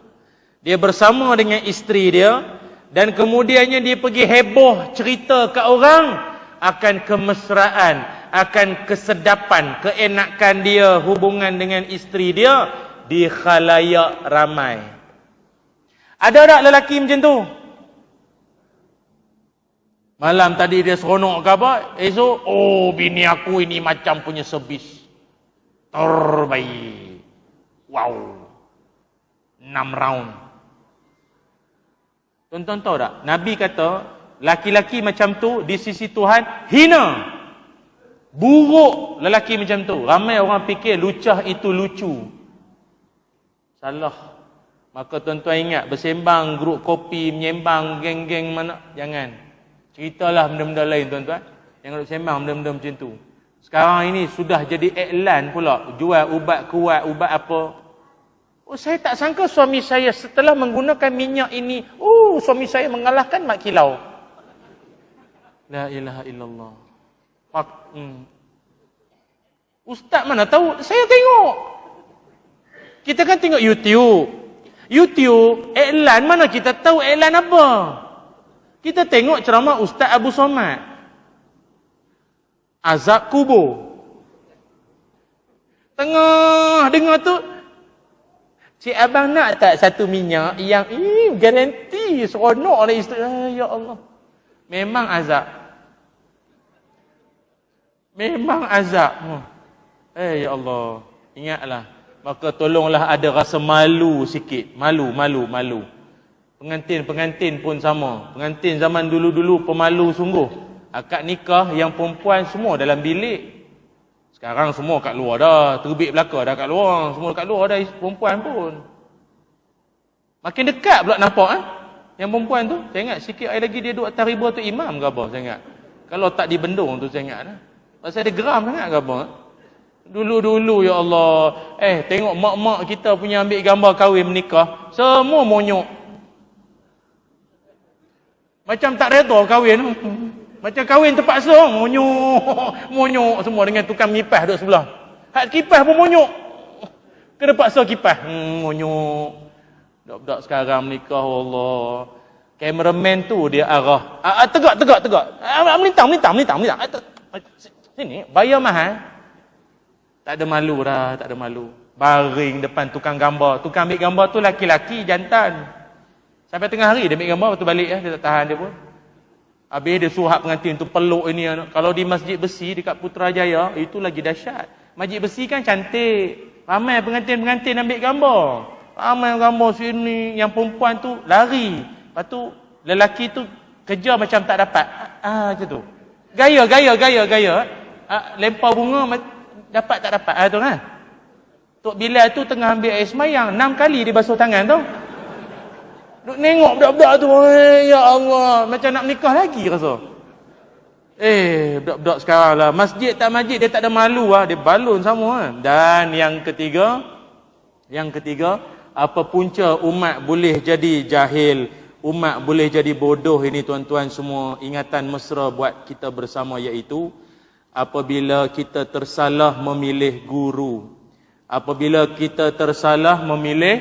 Dia bersama dengan isteri dia dan kemudiannya dia pergi heboh cerita ke orang akan kemesraan, akan kesedapan, keenakan dia hubungan dengan isteri dia di khalayak ramai. Ada tak lelaki macam tu? Malam tadi dia seronok ke apa? Esok, oh bini aku ini macam punya servis terbaik. Wow. 6 round. Tuan-tuan tahu tak? Nabi kata, laki-laki macam tu di sisi Tuhan hina. Buruk lelaki macam tu. Ramai orang fikir lucah itu lucu. Salah. Maka tuan-tuan ingat, bersembang grup kopi, menyembang geng-geng mana, jangan. Ceritalah benda-benda lain tuan-tuan. Jangan duk sembang benda-benda macam tu. Sekarang ini sudah jadi iklan pula. Jual ubat kuat, ubat apa. Oh, saya tak sangka suami saya setelah menggunakan minyak ini, suami saya mengalahkan mak kilau. La ilaha illallah. Ustaz mana tahu? Saya tengok. Kita kan tengok YouTube. YouTube, iklan mana kita tahu iklan apa? Kita tengok ceramah Ustaz Abu Somad. Azab kubur. Tengah dengar tu, cik abang nak tak satu minyak yang garanti seronok oleh isteri. Ya Allah. Memang azab. Memang azab. Ya Allah. Ingatlah. Maka tolonglah ada rasa malu sikit. Malu. Pengantin pun sama. Pengantin zaman dulu-dulu pemalu sungguh. Akad nikah yang perempuan semua dalam bilik. Sekarang semua kat luar dah. Terbit belaka dah kat luar. Semua kat luar dah perempuan pun. Makin dekat pula nampak yang perempuan tu. Saya ingat sikit hari lagi dia duduk atas riba tu imam ke apa saya ingat. Kalau tak di bendung tu saya ingat dah. Pasal dia geram sangat ke apa. Dulu-dulu ya Allah. Tengok mak-mak kita punya ambil gambar kahwin menikah. Semua monyok. Macam tak reda kahwin. Macam kahwin terpaksa, monyok semua dengan tukang kipas duduk sebelah. Hak kipas pun monyok. Kena paksa kipas. Monyok. Budak-budak sekarang menikah, Allah. Kameraman tu dia arah. Tegak. Melintang. Sini, bayar mahal. Tak ada malu dah, tak ada malu. Baring depan tukang gambar. Tukang ambil gambar tu laki-laki, jantan. Sampai tengah hari dia ambil gambar, lepas tu balik dia tak tahan dia pun. Habis dia suruh pengantin tu peluk ini. Kalau di Masjid Besi dekat Putrajaya, itu lagi dahsyat. Masjid Besi kan cantik. Ramai pengantin-pengantin ambil gambar. Ramai gambar sini. Yang perempuan tu lari. Lepas tu lelaki tu kerja macam tak dapat. Macam tu. Gaya. Lempar bunga dapat tak dapat. Tu kan. Tok Bilal tu tengah ambil air semayang. 6 kali dia basuh tangan tu. Duk nengok budak-budak tu, ya Allah, macam nak menikah lagi rasa. Budak-budak sekarang lah, masjid tak masjid dia tak ada malu lah, dia balun sama. Dan yang ketiga, apa punca umat boleh jadi jahil, umat boleh jadi bodoh ini tuan-tuan semua. Ingatan mesra buat kita bersama iaitu apabila kita tersalah memilih guru. Apabila kita tersalah memilih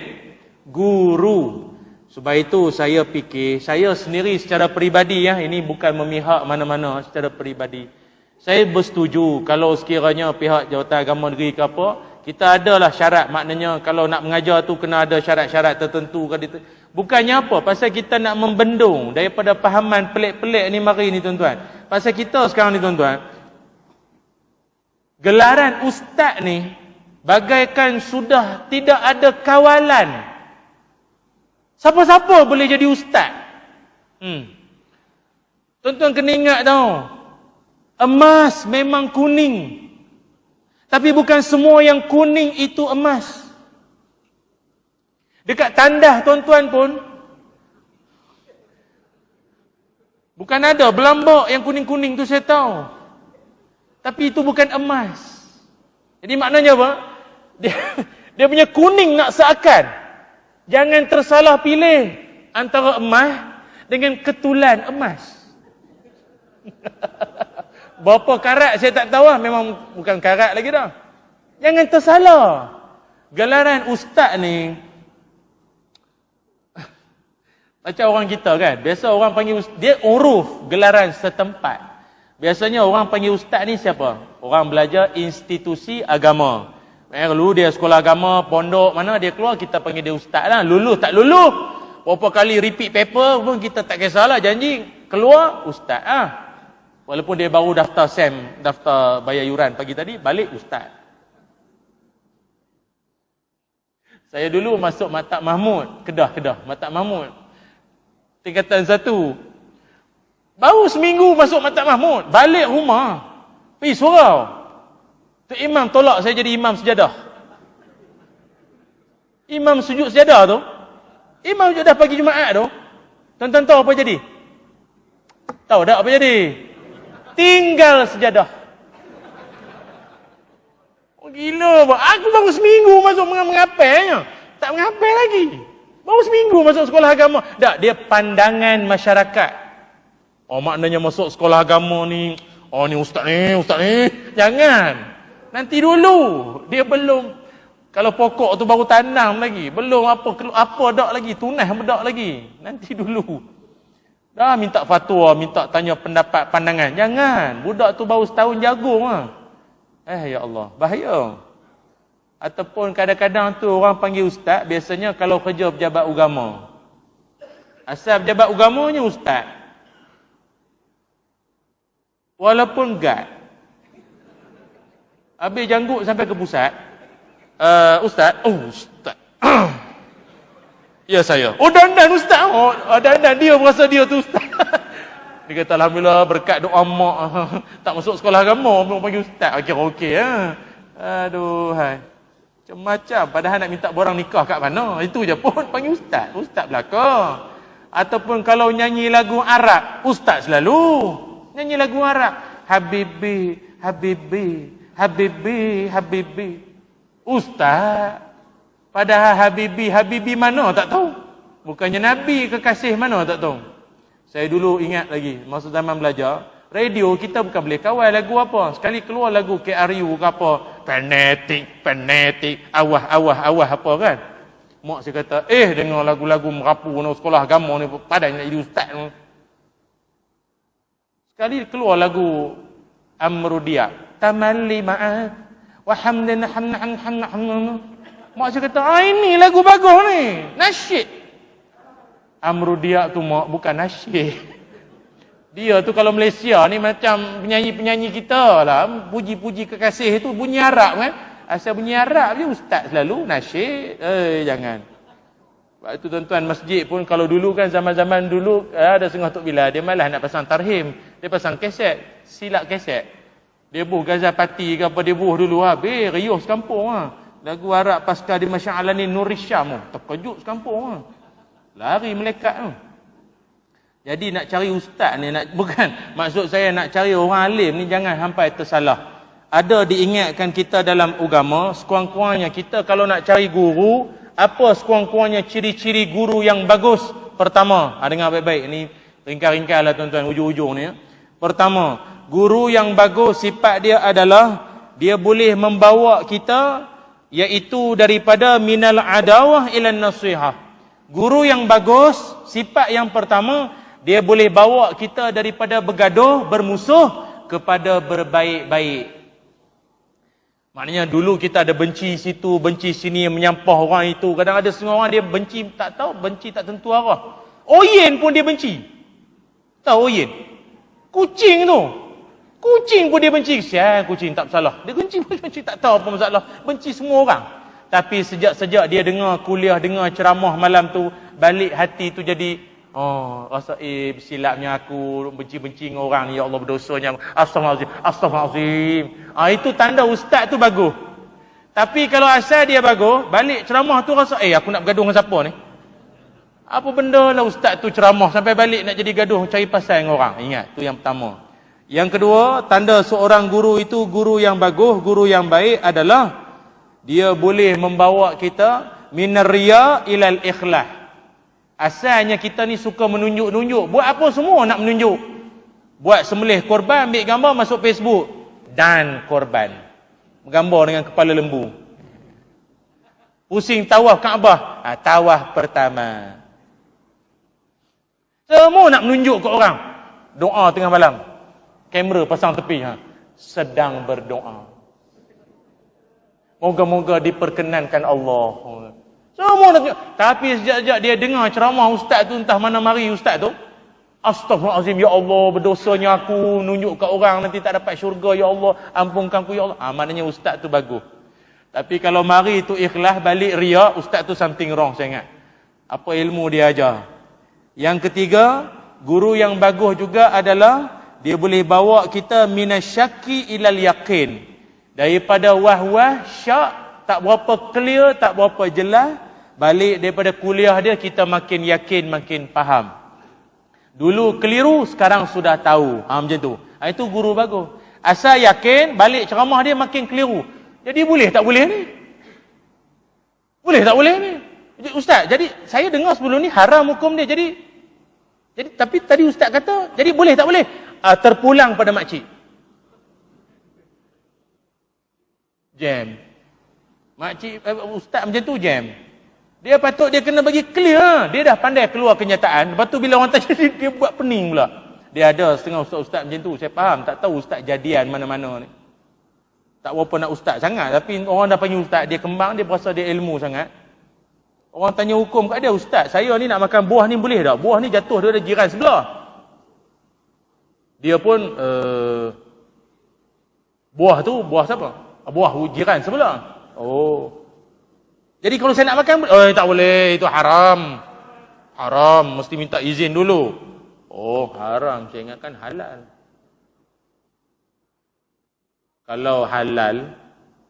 guru. Sebab itu saya fikir, saya sendiri secara peribadi ini bukan memihak mana-mana, secara peribadi. Saya bersetuju kalau sekiranya pihak Jawatan Agama Negeri ke apa, kita adalah syarat, maknanya kalau nak mengajar tu kena ada syarat-syarat tertentu. Bukannya apa, pasal kita nak membendung daripada fahaman pelik-pelik ni mari ni tuan-tuan. Pasal kita sekarang ni tuan-tuan, gelaran ustaz ni bagaikan sudah tidak ada kawalan. Siapa-siapa boleh jadi ustaz. Tuan-tuan kena ingat tau. Emas memang kuning. Tapi bukan semua yang kuning itu emas. Dekat tandas tuan-tuan pun bukan ada belambak yang kuning-kuning tu saya tahu. Tapi itu bukan emas. Jadi maknanya apa? Dia punya kuning nak seakan. Jangan tersalah pilih antara emas dengan ketulan emas. Berapa karat saya tak tahu lah. Memang bukan karat lagi dah. Jangan tersalah. Gelaran ustaz ni, Macam orang kita kan, biasa orang panggil dia uruf, gelaran setempat. Biasanya orang panggil ustaz ni siapa? Orang belajar institusi agama. Dulu dia sekolah agama, pondok mana dia keluar, kita panggil dia ustaz lah. Luluh tak luluh, berapa kali repeat paper pun kita tak kisahlah, janji keluar ustaz lah. Walaupun dia baru daftar SEM, daftar bayar yuran pagi tadi, balik ustaz. Saya dulu masuk Maktab Mahmud, Kedah, Maktab Mahmud. Tingkatan 1. Baru seminggu masuk Maktab Mahmud, balik rumah, pergi surau. Tu imam tolak saya jadi imam sejadah. Imam sujud sejadah tu, imam sejadah pagi Jumaat tu, tuan-tuan tahu apa jadi? Tahu tak apa jadi? Tinggal sejadah. Oh gila, aku baru seminggu masuk mengapainya. Tak mengapai lagi. Baru seminggu masuk sekolah agama. Tak, dia pandangan masyarakat. Oh maknanya masuk sekolah agama ni, oh ni ustaz ni. Jangan. Nanti dulu. Dia belum, kalau pokok tu baru tanam lagi. Belum apa dak lagi. Tunah dak lagi. Nanti dulu. Dah minta fatwa, minta tanya pendapat, pandangan. Jangan. Budak tu baru setahun jagung lah. Ya Allah. Bahaya. Ataupun kadang-kadang tu orang panggil ustaz, biasanya kalau kerja pejabat agama. Asal pejabat agamanya ustaz. Walaupun guard. Habis janggut sampai ke pusat. Ustaz. Oh, ustaz. Ya saya. Oh dandan ustaz. Oh dandan, dia berasa dia tu ustaz. Dia kata alhamdulillah berkat doa mak. Tak masuk sekolah agama, belum panggil ustaz. Okey ha. Aduh hai. Macam-macam. Padahal nak minta borang nikah kat mana. Itu je pun panggil ustaz. Ustaz belaka. Ataupun kalau nyanyi lagu Arab, ustaz selalu. Nyanyi lagu Arab. Habibi, Habibi, Habibi, Habibi. Ustaz. Padahal Habibi, Habibi mana tak tahu. Bukannya Nabi kekasih mana tak tahu. Saya dulu ingat lagi, masa zaman belajar, radio kita bukan boleh kawal lagu apa. Sekali keluar lagu KRU ke apa, penetik, awah apa kan. Mak saya kata, dengar lagu-lagu merapu no, sekolah agama ni, padan nak jadi ustaz no. Sekali keluar lagu Amrudia, tamalli ma'at, wa hamdan hamdan. Mak saya kata, ini lagu bagus ni, nasyid. Amrudia tu mak, bukan nasyid. Dia tu kalau Malaysia ni macam penyanyi-penyanyi kita lah. Puji-puji kekasih tu bunyi Arab kan. Asal bunyi Arab je ustaz selalu nasyid. Jangan. Sebab itu tuan-tuan masjid pun kalau dulu kan zaman-zaman dulu ada Sengah Tok Bilal. Dia malah nak pasang tarhim. Dia pasang kaset. Silap kaset. Dia buh Gazal Pati ke apa dia buh dulu. Habis riuh sekampung lah. Lagu Arab pasca di Masya'alani Nuri Syam. Terkejut sekampung lah. Lari melekat tu. Jadi nak cari ustaz ni, bukan maksud saya nak cari orang alim ni jangan sampai tersalah. Ada diingatkan kita dalam agama, sekurang-kurangnya kita kalau nak cari guru, apa sekurang-kurangnya ciri-ciri guru yang bagus? Pertama, dengar baik-baik ni, ringkas-ringkas lah tuan-tuan hujung-hujung ni. Pertama, guru yang bagus sifat dia adalah dia boleh membawa kita iaitu daripada minal adawah ilan nasihah. Guru yang bagus, sifat yang pertama, dia boleh bawa kita daripada bergaduh, bermusuh kepada berbaik-baik. Maknanya dulu kita ada benci situ, benci sini, menyampah orang itu. Kadang ada setengah orang dia benci, tak tahu, benci tak tentu arah. Oyen pun dia benci. Tahu oyen? Kucing tu. Kucing pun dia benci. Sial, kucing tak bersalah. Dia benci pun benci, tak tahu apa masalah. Benci semua orang. Tapi sejak dia dengar kuliah, dengar ceramah malam tu, balik hati tu jadi, rasa silapnya aku benci-benci dengan orang ni, ya Allah berdosanya. Astaghfirullahalazim. Itu tanda ustaz tu bagus. Tapi kalau asal dia bagus, balik ceramah tu rasa, aku nak bergaduh dengan siapa ni? Apa benda lah ustaz tu ceramah sampai balik nak jadi gaduh, cari pasal dengan orang. Ingat, tu yang pertama. Yang kedua, tanda seorang guru itu guru yang bagus, guru yang baik adalah dia boleh membawa kita minar riya ilal ikhlas. Asalnya kita ni suka menunjuk-nunjuk. Buat apa semua nak menunjuk. Buat sembelih korban, ambil gambar masuk Facebook. Dan korban. Gambar dengan kepala lembu. Pusing tawaf Kaabah. Tawaf pertama. Semua nak menunjuk ke orang. Doa tengah malam. Kamera pasang tepi. Sedang berdoa. Moga-moga diperkenankan Allah. Semua nak tengok. Tapi sejak-sejak dia dengar ceramah ustaz tu, entah mana mari ustaz tu. Astaghfirullahalazim, ya Allah, berdosanya aku, nunjuk kat orang nanti tak dapat syurga, ya Allah, ampunkan aku, ya Allah. Maknanya ustaz tu bagus. Tapi kalau mari tu ikhlas, balik riak, ustaz tu something wrong, saya ingat. Apa ilmu dia ajar. Yang ketiga, guru yang bagus juga adalah dia boleh bawa kita minasyaki ilal yakin. Daripada wah-wah, syak, tak berapa clear, tak berapa jelas, balik daripada kuliah dia, kita makin yakin, makin faham. Dulu keliru, sekarang sudah tahu. Macam tu. Itu guru bagus. Asal yakin, balik ceramah dia makin keliru. Jadi boleh tak boleh ni? Boleh tak boleh ni? Ustaz, jadi saya dengar sebelum ni haram hukum dia. Jadi tapi tadi ustaz kata, jadi boleh tak boleh? Terpulang pada makcik. Jam. Makcik ustaz macam tu jam. Dia patut dia kena bagi clear. Dia dah pandai keluar kenyataan. Lepas tu bila orang tanya dia buat pening pula. Dia ada setengah ustaz-ustaz macam tu. Saya faham, tak tahu ustaz jadian mana-mana ni. Tak berapa nak ustaz sangat. Tapi orang dah panggil ustaz, dia kembang, dia berasa dia ilmu sangat. Orang tanya hukum kat dia, ustaz, saya ni nak makan buah ni boleh tak? Buah ni jatuh daripada jiran sebelah. Dia pun, buah tu, buah siapa? Buah jiran sebelah. Oh. Jadi kalau saya nak makan, tak boleh, itu haram. Haram, mesti minta izin dulu. Oh, haram, saya ingatkan halal. Kalau halal,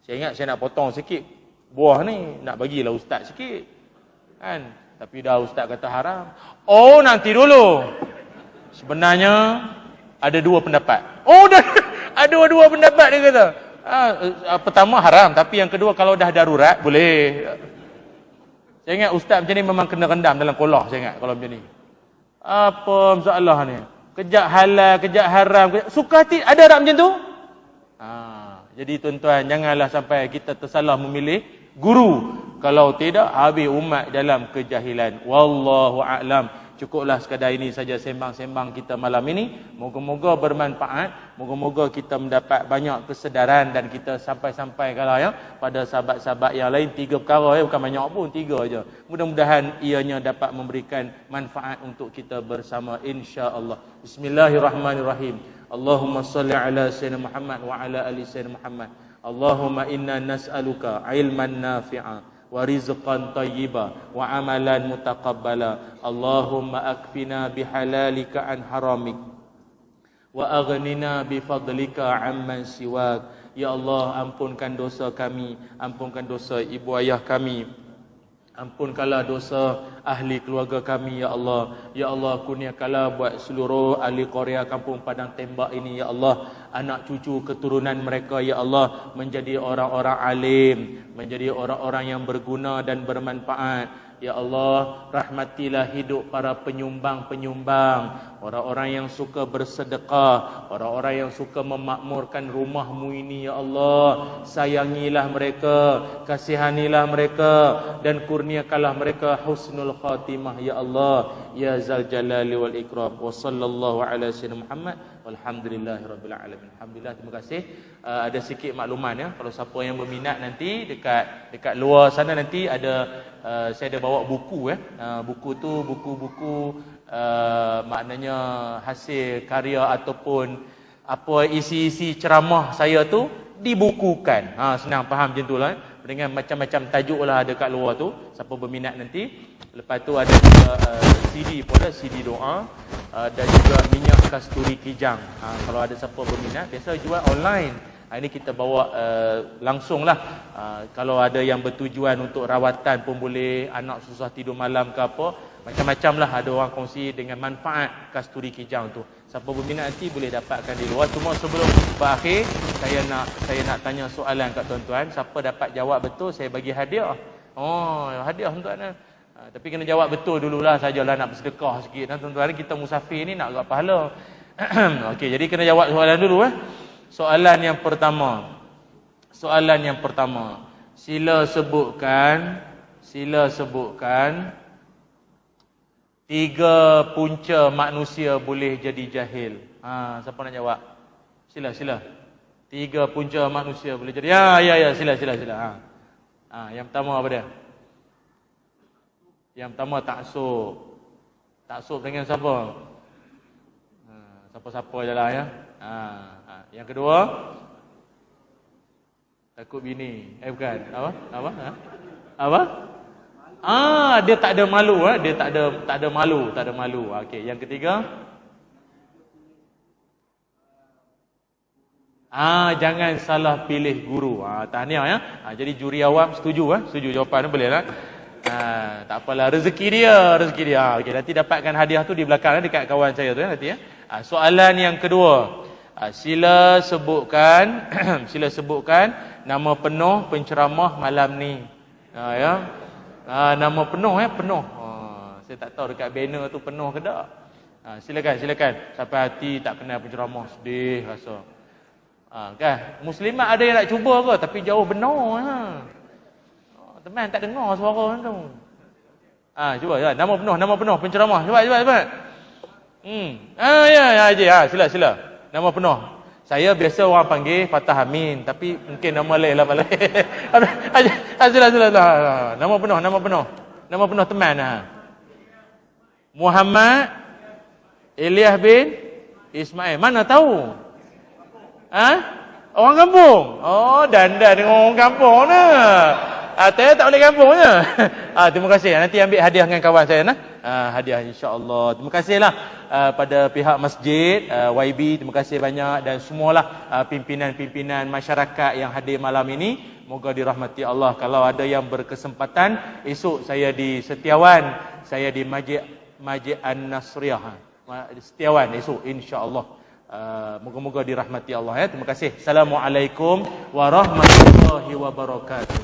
saya ingat saya nak potong sikit. Buah ni, nak bagilah ustaz sikit. Kan? Tapi dah ustaz kata haram. Oh, nanti dulu. Sebenarnya ada dua pendapat. Oh, dah ada dua pendapat dia kata. Pertama haram, tapi yang kedua kalau dah darurat boleh. Saya ingat ustaz macam ni memang kena rendam dalam kolah, saya ingat kalau macam ni. Apa masalah ni? Kejap halal, kejap haram, suka hati ada tak macam tu? Jadi tuan-tuan, janganlah sampai kita tersalah memilih guru. Kalau tidak, habis umat dalam kejahilan. Wallahu a'lam. Cukuplah sekadar ini saja sembang-sembang kita malam ini. Moga-moga bermanfaat. Moga-moga kita mendapat banyak kesedaran dan kita sampai-sampai kalau ya pada sahabat-sahabat yang lain 3 perkara bukan banyak pun, 3 aja. Mudah-mudahan ianya dapat memberikan manfaat untuk kita bersama insya-Allah. Bismillahirrahmanirrahim. Allahumma salli ala sayyidina Muhammad wa ala ali sayyidina Muhammad. Allahumma inna nas'aluka ilman nafi'a wa rizqan tayyiba wa amalan mutaqabbala. Allahumma akfina bihalalika an haramik wa aghnina bifadlika amman siwak. Ya Allah, ampunkan dosa kami, ampunkan dosa ibu ayah kami, ampunkanlah dosa ahli keluarga kami, ya Allah. Ya Allah, kurniakanlah buat seluruh ahli Korea kampung Padang Tembak ini, ya Allah. Anak cucu keturunan mereka, ya Allah, menjadi orang-orang alim, menjadi orang-orang yang berguna dan bermanfaat. Ya Allah, rahmatilah hidup para penyumbang-penyumbang, orang-orang yang suka bersedekah, orang-orang yang suka memakmurkan rumahmu ini, ya Allah. Sayangilah mereka, kasihanilah mereka, dan kurniakanlah mereka husnul khatimah, ya Allah. Ya Zal Jalali wal Ikram. Wa sallallahu ala sayyidina Muhammad walhamdulillahirabbil alamin. Alhamdulillah, terima kasih. Ada sikit makluman ya, kalau siapa yang berminat nanti dekat luar sana nanti ada saya ada bawa buku ya. Buku tu buku-buku maknanya hasil karya ataupun apa isi-isi ceramah saya tu dibukukan. Senang faham macam tu lah. Dengan macam-macam tajuk lah ada kat luar tu. Siapa berminat nanti. Lepas tu ada juga CD pun ada, CD doa. Dan juga minyak kasturi kijang. Kalau ada siapa berminat, biasa jual online. Ini kita bawa langsung lah. Kalau ada yang bertujuan untuk rawatan pun boleh, anak susah tidur malam ke apa, macam-macam lah ada orang kongsi dengan manfaat kasturi kijang tu. Siapa berminat nanti boleh dapatkan di luar. Cuma sebelum berakhir, saya nak tanya soalan kat tuan-tuan. Siapa dapat jawab betul, saya bagi hadiah. Oh, hadiah tuan-tuan. Tapi kena jawab betul dululah, sajalah nak bersedekah sikit. Tuan-tuan, kita musafir ni nak agak pahala. Okey, jadi kena jawab soalan dulu . Soalan yang pertama. Sila sebutkan 3 punca manusia boleh jadi jahil. Siapa nak jawab? Sila. 3 punca manusia boleh jadi. Ya, sila. Yang pertama apa dia? Yang pertama taksub. Taksub dengan siapa? Siapa-siapa je lah ya. Yang kedua, takut bini. Bukan. Apa? Dia tak ada malu. Dia tak ada malu. Okey, yang ketiga, jangan salah pilih guru. Tahniah ya. Jadi juri awam setuju setuju jawapan boleh lah. Tak apalah, rezeki dia. Okey, nanti dapatkan hadiah tu di belakang dekat kawan saya tu nanti ya. Soalan yang kedua. Sila sebutkan nama penuh penceramah malam ni. Ya. Nama penuh penuh. Saya tak tahu dekat banner tu penuh ke tak. Silakan. Sampai hati tak kenal penceramah, sedih rasa. Kan? Muslimat ada yang nak cuba ke tapi jauh benar. Teman tak dengar suara tu. Cuba. Nama penuh penceramah. Cuba. Ya, sila. Nama penuh. Saya biasa orang panggil Fatah Amin, tapi mungkin nama lain lah. Sila. Nama penuh teman. Muhammad Ilyas bin Ismail. Mana tahu? Orang kampung. Dandan dengan orang kampung nah. Saya tak boleh kampungnya. Terima kasih. Nanti ambil hadiah dengan kawan saya nah. Hadiah insya-Allah. Terima kasihlah pada pihak masjid YB, terima kasih banyak dan semualah pimpinan-pimpinan masyarakat yang hadir malam ini. Moga dirahmati Allah. Kalau ada yang berkesempatan, esok saya di Setiawan, saya di Masjid An-Nasriyah. Setiawan esok insya-Allah. Moga-moga dirahmati Allah ya. Terima kasih. Assalamualaikum warahmatullahi wabarakatuh.